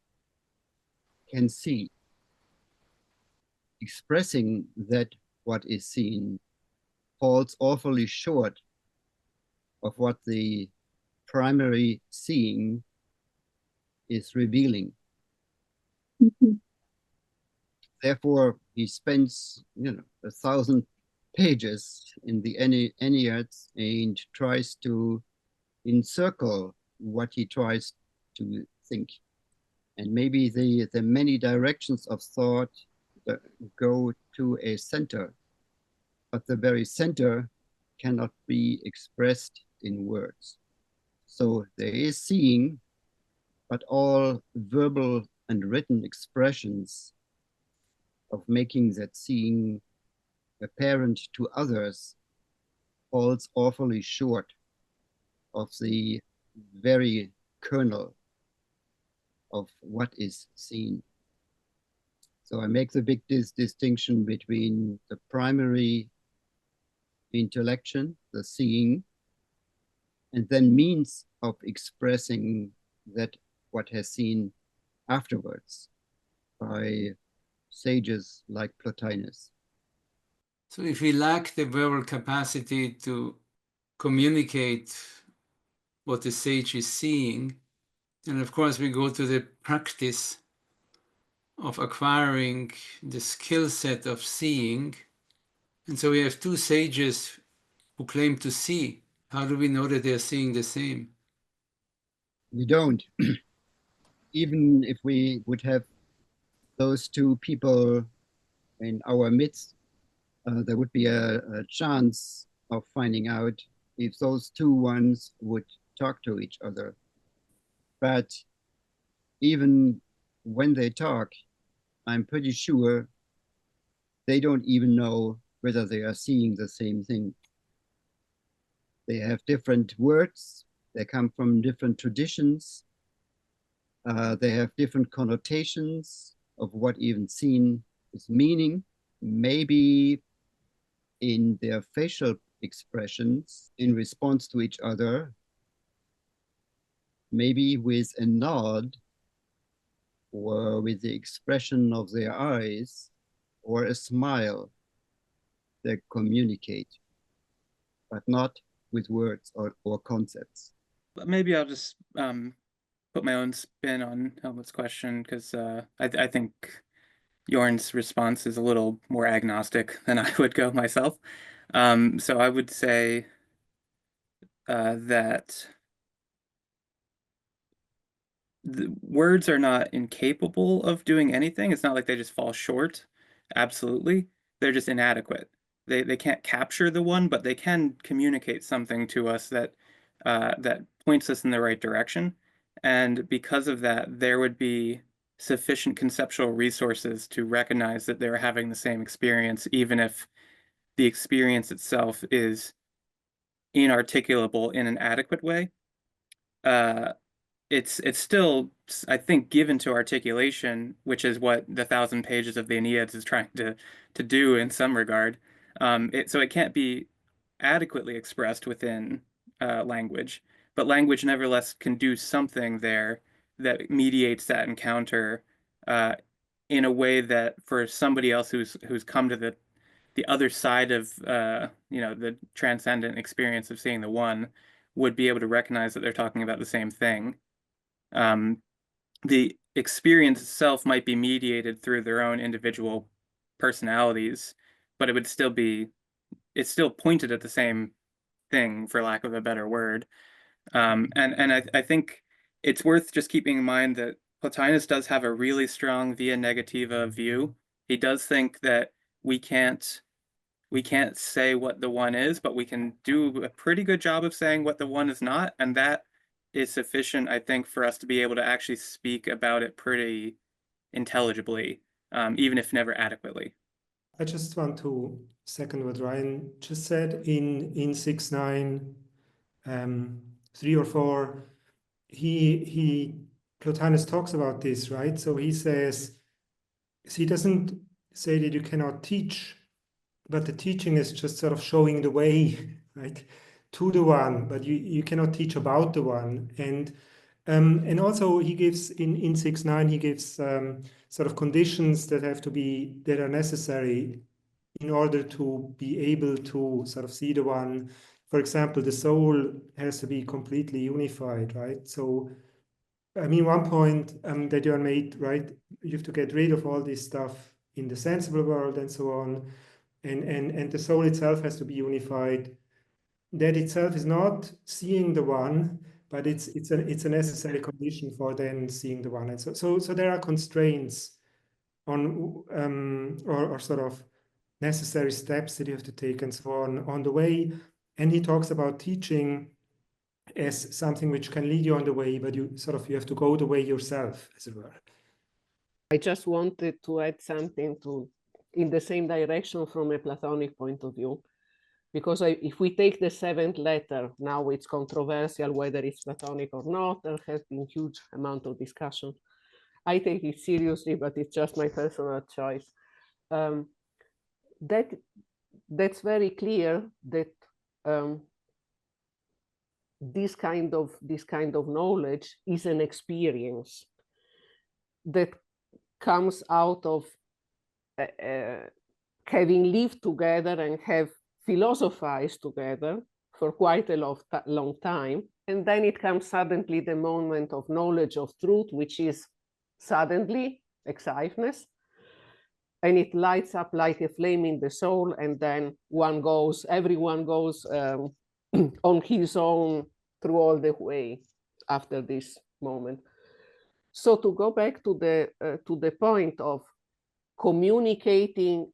can see. Expressing that what is seen falls awfully short of what the primary seeing is revealing. Mm-hmm. Therefore, he spends 1,000 pages in the Enneads and tries to encircle what he tries to think. And maybe the many directions of thought go to a center, but the very center cannot be expressed in words. So there is seeing, but all verbal and written expressions of making that seeing apparent to others falls awfully short of the very kernel of what is seen. So I make the big distinction between the primary intellection, the seeing, and then means of expressing that what has seen afterwards by sages like Plotinus. So if we lack the verbal capacity to communicate what the sage is seeing, then of course we go to the practice of acquiring the skill set of seeing. And so we have two sages who claim to see. How do we know that they're seeing the same? We don't. Even if we would have those two people in our midst, there would be a chance of finding out if those two ones would talk to each other. But even when they talk, I'm pretty sure they don't even know whether they are seeing the same thing. They have different words, they come from different traditions, they have different connotations of what even seen is meaning. Maybe in their facial expressions in response to each other, maybe with a nod or with the expression of their eyes or a smile, they communicate, but not with words or concepts. Maybe I'll just put my own spin on Helmut's question, because I think Jörn's response is a little more agnostic than I would go myself. So I would say that the words are not incapable of doing anything. It's not like they just fall short. Absolutely. They're just inadequate. They can't capture the one, but they can communicate something to us that that points us in the right direction. And because of that, there would be sufficient conceptual resources to recognize that they're having the same experience, even if the experience itself is inarticulable in an adequate way. It's still, I think, given to articulation, which is what the 1,000 pages of the Aeneid is trying to do in some regard. So it can't be adequately expressed within language, but language nevertheless can do something there that mediates that encounter in a way that for somebody else who's come to the other side of the transcendent experience of seeing the one would be able to recognize that they're talking about the same thing. The experience itself might be mediated through their own individual personalities, but it would still be, it's still pointed at the same thing, for lack of a better word. And I think it's worth just keeping in mind that Plotinus does have a really strong via negativa view. He does think that we can't say what the one is, but we can do a pretty good job of saying what the one is not, and that is sufficient, I think, for us to be able to actually speak about it pretty intelligibly, even if never adequately. I just want to second what Ryan just said. In 6.9, 3 or 4, Plotinus talks about this, right? So he says, he doesn't say that you cannot teach, but the teaching is just sort of showing the way, right, to the one, but you cannot teach about the one. And also he gives in 6.9, he gives sort of conditions that are necessary in order to be able to sort of see the one. For example, the soul has to be completely unified, right? So, I mean, one point that Jörn made, right, you have to get rid of all this stuff in the sensible world and so on. And the soul itself has to be unified. That itself is not seeing the one, but it's a necessary condition for then seeing the one. And so there are constraints on or sort of necessary steps that you have to take and so on the way. And he talks about teaching as something which can lead you on the way, but you have to go the way yourself, as it were. I just wanted to add something in the same direction from a Platonic point of view, because if we take the seventh letter, now it's controversial whether it's Platonic or not. There has been huge amount of discussion. I take it seriously, but it's just my personal choice. That's very clear that this kind of knowledge is an experience that comes out of having lived together and have philosophized together for quite a long time. And then it comes suddenly the moment of knowledge of truth, which is suddenly excitedness. And it lights up like a flame in the soul. And then everyone goes on his own through all the way after this moment. So to go back to the point of communicating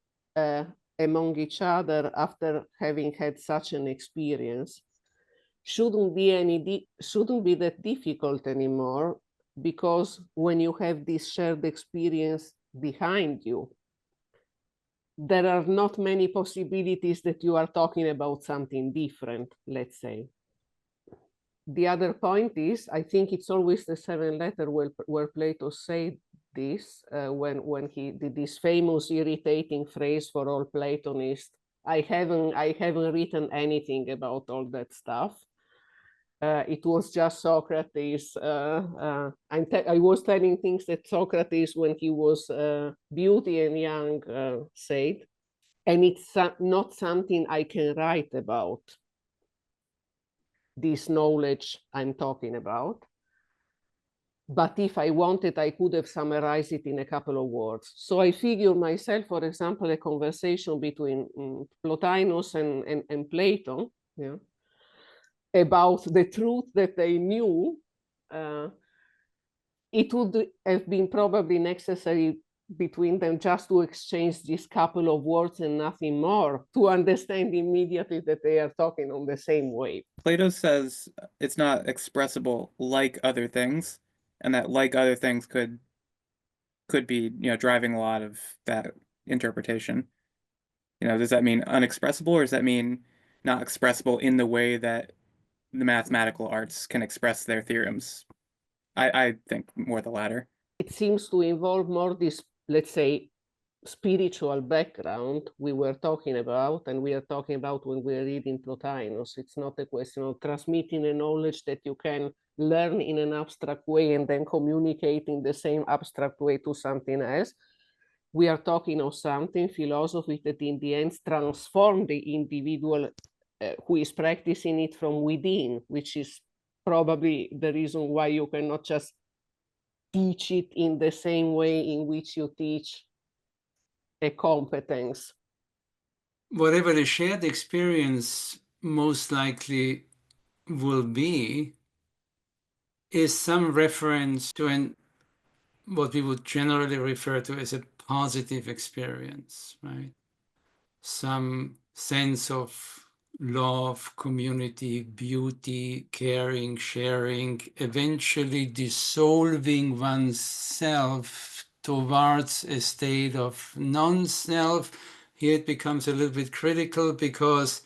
among each other after having had such an experience shouldn't be that difficult anymore, because when you have this shared experience behind you, there are not many possibilities that you are talking about something different, let's say. The other point is, I think it's always the seventh letter where Plato said this, when he did this famous irritating phrase for all Platonists, I haven't written anything about all that stuff. It was just Socrates. I was telling things that Socrates, when he was beauty and young, said, and it's not something I can write about, this knowledge I'm talking about. But if I wanted, I could have summarized it in a couple of words. So I figure myself, for example, a conversation between Plotinus and Plato, yeah, about the truth that they knew. It would have been probably necessary between them just to exchange these couple of words and nothing more, to understand immediately that they are talking on the same wave. Plato says it's not expressible like other things, and that like other things could be, driving a lot of that interpretation. Does that mean unexpressible, or does that mean not expressible in the way that the mathematical arts can express their theorems? I think more the latter. It seems to involve more this, let's say, spiritual background we were talking about, and we are talking about when we're reading Plotinus. It's not a question of transmitting a knowledge that you can learn in an abstract way and then communicate in the same abstract way to something else. We are talking of something, philosophy, that in the end transforms the individual who is practicing it from within, which is probably the reason why you cannot just teach it in the same way in which you teach a competence. Whatever the shared experience most likely will be is some reference to what we would generally refer to as a positive experience, right? Some sense of love, community, beauty, caring, sharing, eventually dissolving oneself towards a state of non-self. Here it becomes a little bit critical, because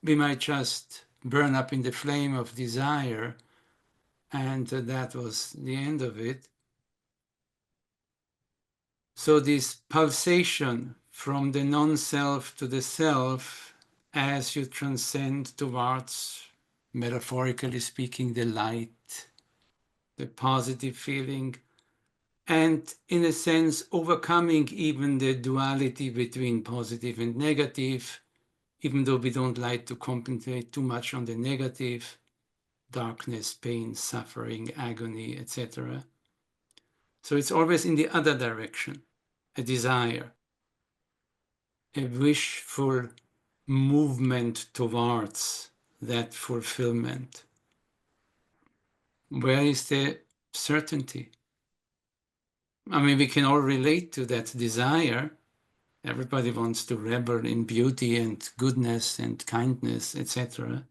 we might just burn up in the flame of desire, and that was the end of it. So this pulsation from the non-self to the self, as you transcend towards, metaphorically speaking, the light, the positive feeling, and in a sense overcoming even the duality between positive and negative, even though we don't like to compensate too much on the negative, darkness, pain, suffering, agony, etc. So it's always in the other direction, a desire, a wishful movement towards that fulfillment. Where is the certainty? I mean, we can all relate to that desire. Everybody wants to revel in beauty and goodness and kindness, etc.,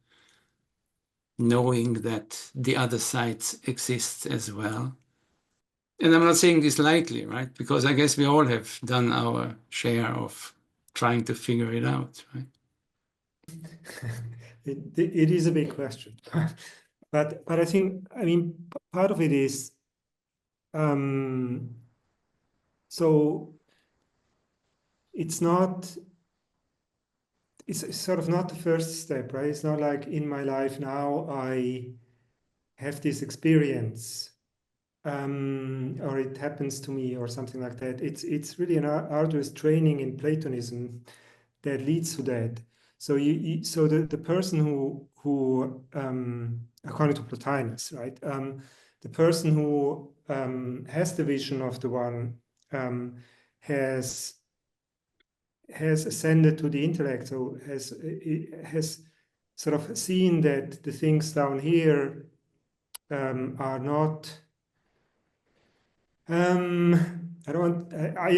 knowing that the other side exists as well. And I'm not saying this lightly, right? Because I guess we all have done our share of trying to figure it out, right? It is a big question, but I think, I mean, part of it is, so it's sort of not the first step, right? It's not like in my life now I have this experience, or it happens to me or something like that. It's really an arduous training in Platonism that leads to that. So so the person who according to Plotinus, right? The person who has the vision of the one has ascended to the intellect, so has sort of seen that the things down here are not. I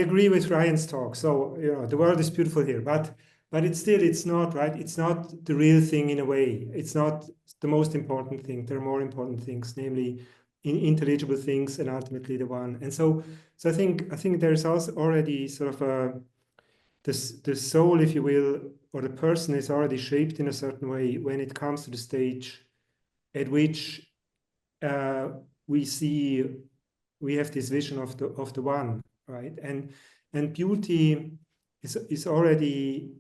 agree with Ryan's talk. So, you know, the world is beautiful here, but it's not, right. It's not the real thing in a way. It's not the most important thing. There are more important things, namely intelligible things, and ultimately the one. And so I think there's also already sort of the soul, if you will, or the person is already shaped in a certain way when it comes to the stage at which we have this vision of the one, right? And beauty is already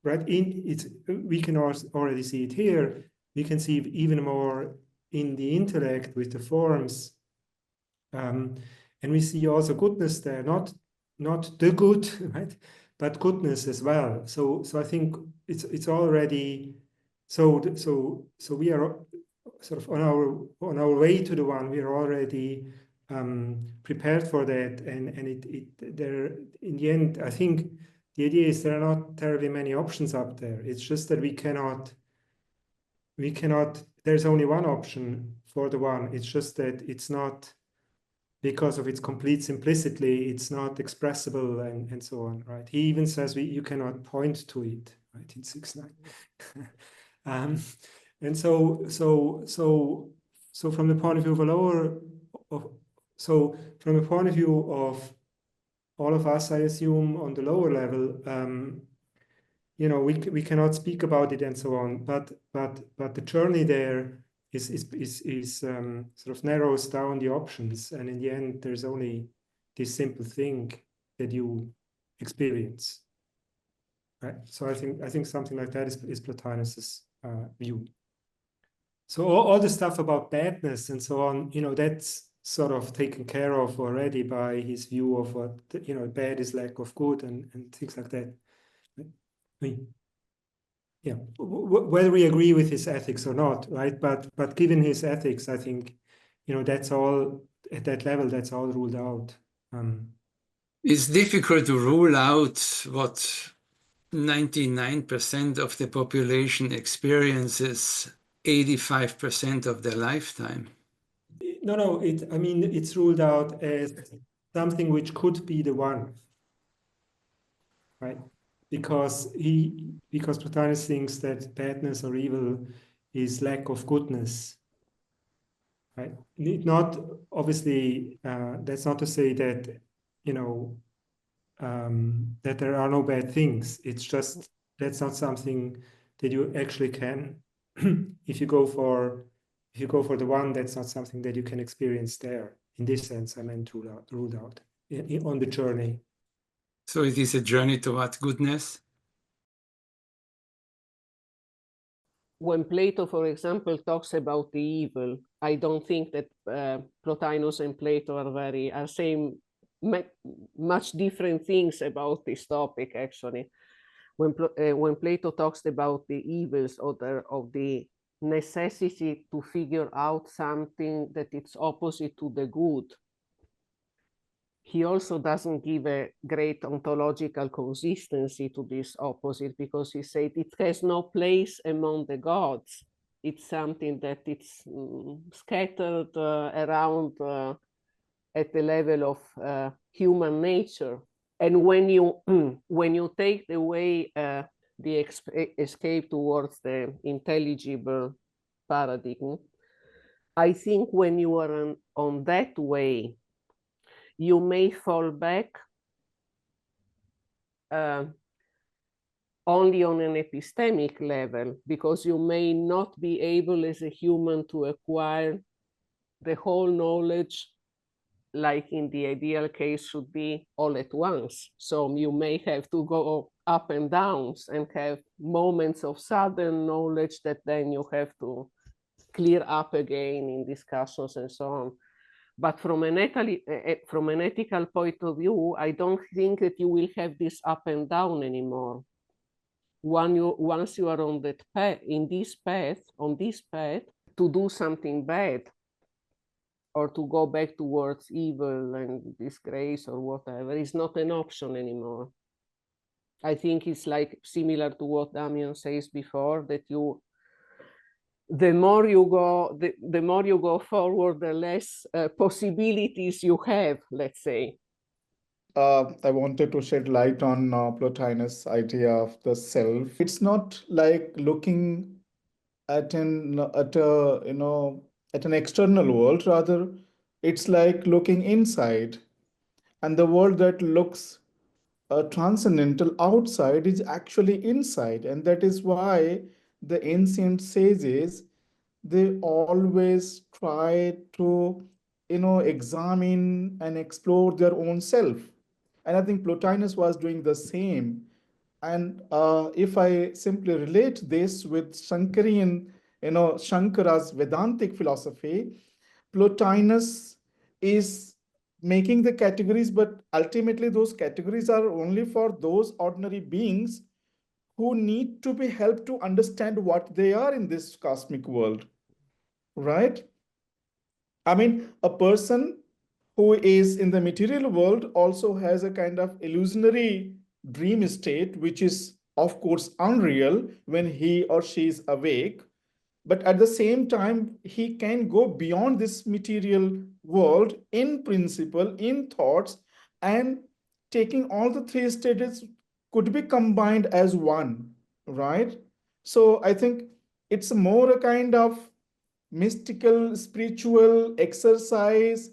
right in it's. We can already see it here. We can see it even more in the intellect with the forms, and we see also goodness there. Not the good, right? But goodness as well. So I think it's already so we are sort of on our way to the one. We are already prepared for that, and there in the end, I think the idea is there are not terribly many options up there. It's just that we cannot. There's only one option for the one. It's just that it's not, because of its complete simplicity, it's not expressible and so on, right? He even says you cannot point to it, right, in 6.9. And so from the point of view of a lower, from the point of view of all of us, I assume on the lower level, you know, we cannot speak about it and so on, but the journey there is sort of narrows down the options, and in the end, there's only this simple thing that you experience, right? So I think something like that is Plotinus's view. So all the stuff about badness and so on, you know, that's sort of taken care of already by his view of what, you know, bad is lack of good and things like that. I mean, yeah, whether we agree with his ethics or not, right? But given his ethics, I think, you know, that's all at that level. That's all ruled out. It's difficult to rule out what 99% of the population experiences 85% of their lifetime. No. I mean, it's ruled out as something which could be the one, right? Because Plotinus thinks that badness or evil is lack of goodness, right? Not obviously. That's not to say that, you know, that there are no bad things. It's just that's not something that you actually can. If you go for the one, that's not something that you can experience there. In this sense, I meant ruled out on the journey. So it is a journey toward goodness. When Plato, for example, talks about the evil, I don't think that Plotinus and Plato are saying much different things about this topic, actually. When Plato talks about the evils of the necessity to figure out something that it's opposite to the good, he also doesn't give a great ontological consistency to this opposite, because he said it has no place among the gods. It's something that it's scattered around at the level of human nature. And when you take away the escape towards the intelligible paradigm, I think when you are on that way, you may fall back only on an epistemic level, because you may not be able as a human to acquire the whole knowledge, like in the ideal case should be all at once. So you may have to go up and downs and have moments of sudden knowledge that then you have to clear up again in discussions and so on. But from an ethical point of view, I don't think that you will have this up and down anymore. Once you are on that path, on this path, to do something bad or to go back towards evil and disgrace or whatever is not an option anymore. I think it's like similar to what Damian says before, that the more you go forward, the less possibilities you have, let's say. I wanted to shed light on Plotinus' idea of the self. It's not like looking at an external world. Rather, it's like looking inside, and the world that looks transcendental outside is actually inside, and that is why the ancient sages, they always try to examine and explore their own self. And I think Plotinus was doing the same. And if I simply relate this with Shankarian, Shankara's Vedantic philosophy, Plotinus is making the categories, but ultimately those categories are only for those ordinary beings who need to be helped to understand what they are in this cosmic world, right? I mean, a person who is in the material world also has a kind of illusionary dream state, which is, of course, unreal when he or she is awake. But at the same time, he can go beyond this material world in principle, in thoughts, and taking all the three states could be combined as one, right? So I think it's more a kind of mystical, spiritual exercise,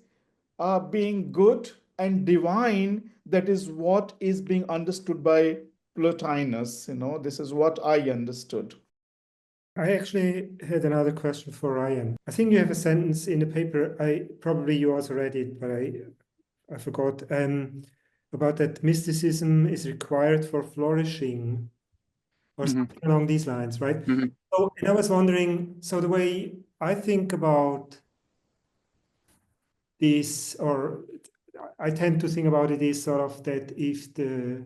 being good and divine. That is what is being understood by Plotinus. This is what I understood. I actually had another question for Ryan. I think you have a sentence in the paper. Probably you also read it, but I forgot. About that mysticism is required for flourishing, or something along these lines, right? So, and I was wondering, so the way I think about this, or I tend to think about it, is sort of that if the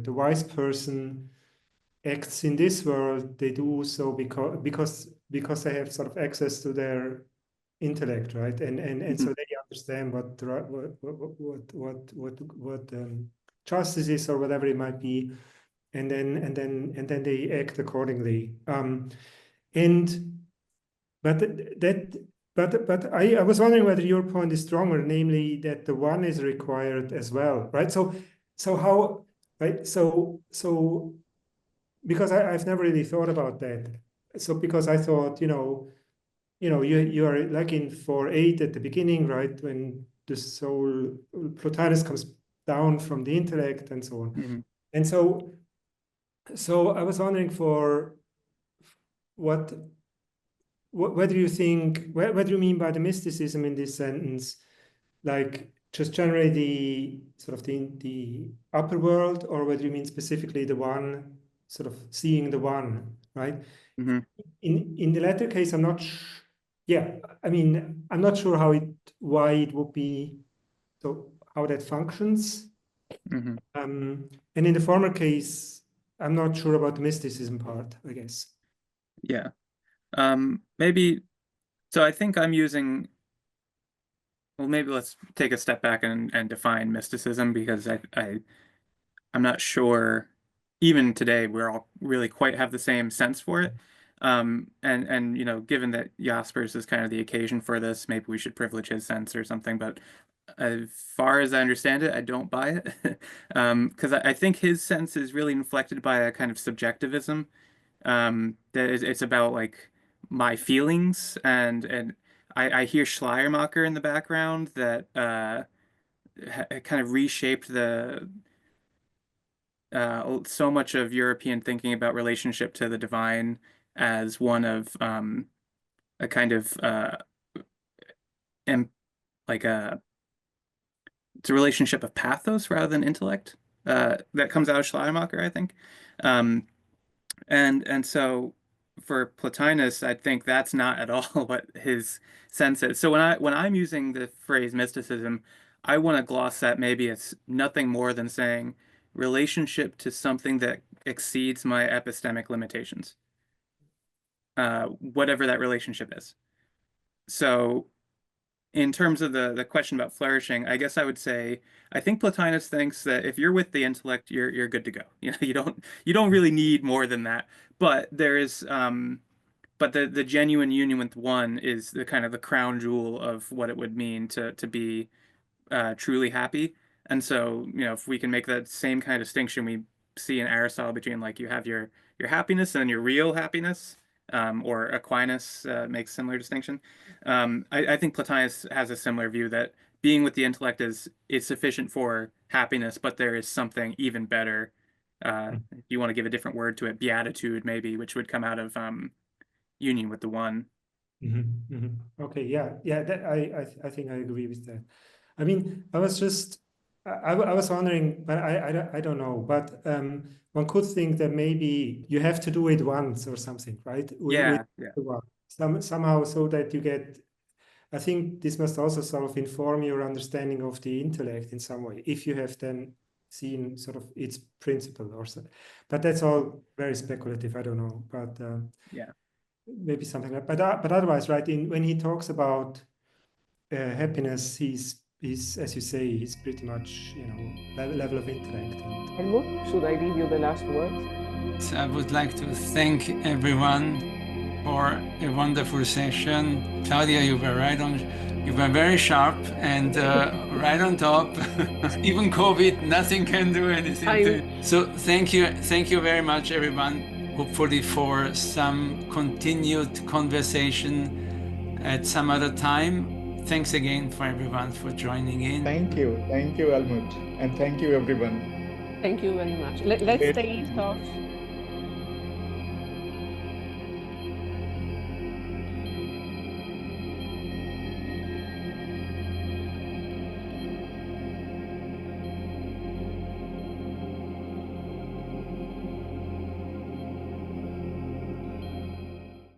wise person acts in this world, they do so because they have sort of access to their intellect, right? And so they understand what justice is, or whatever it might be, and then they act accordingly. But I was wondering whether your point is stronger, namely that the one is required as well, right? So how, right? So because I've never really thought about that. So because I thought, you are like in 4.8 at the beginning, right? When the soul, Plotinus, comes down from the intellect and so on. And so I was wondering for what do you think, what do you mean by the mysticism in this sentence? Like just generally the sort of the upper world, or whether you mean specifically the one, sort of seeing the one, right? In the latter case, I'm not I'm not sure why it would be, so how that functions. And in the former case, I'm not sure about the mysticism part, I guess. Yeah. Maybe, so I think I'm using, well, maybe let's take a step back and define mysticism, because I'm not sure even today we're all really quite have the same sense for it. And given that Jaspers is kind of the occasion for this, maybe we should privilege his sense or something, but as far as I understand it, I don't buy it. Because I think his sense is really inflected by a kind of subjectivism, that it's about like my feelings, and I hear Schleiermacher in the background that kind of reshaped the so much of European thinking about relationship to the divine as one of a kind of it's a relationship of pathos rather than intellect that comes out of Schleiermacher, I think. And so for Plotinus, I think that's not at all what his sense is. So when I'm using the phrase mysticism, I want to gloss that maybe it's nothing more than saying relationship to something that exceeds my epistemic limitations, whatever that relationship is. So in terms of the question about flourishing, I guess I would say I think Plotinus thinks that if you're with the intellect, you're good to go. You know, you don't really need more than that. But there is but the genuine union with one is the kind of the crown jewel of what it would mean to be truly happy. And so, you know, if we can make that same kind of distinction we see in Aristotle between like you have your happiness and then your real happiness, or Aquinas makes similar distinction. I think Plotinus has a similar view that being with the intellect is sufficient for happiness, but there is something even better. If you want to give a different word to it, beatitude maybe, which would come out of union with the one. Okay, yeah, that, I think I agree with that. I mean, I was just I was wondering, but I don't know, but one could think that maybe you have to do it once or something, right? Yeah. Somehow, so that you get. I think this must also sort of inform your understanding of the intellect in some way, if you have then seen sort of its principle or so. But that's all very speculative. I don't know, but yeah, maybe something like. But otherwise, right? When he talks about happiness, he's as you say, he's pretty much, you know, level of intellect. Helmut, should I give you the last words? I would like to thank everyone for a wonderful session. Claudia, you were very sharp and right on top. Even COVID, nothing can do anything. So thank you very much, everyone. Hopefully for some continued conversation at some other time. Thanks again for everyone for joining in. Thank you, Helmut, and thank you everyone. Thank you very much. Let's stay in touch.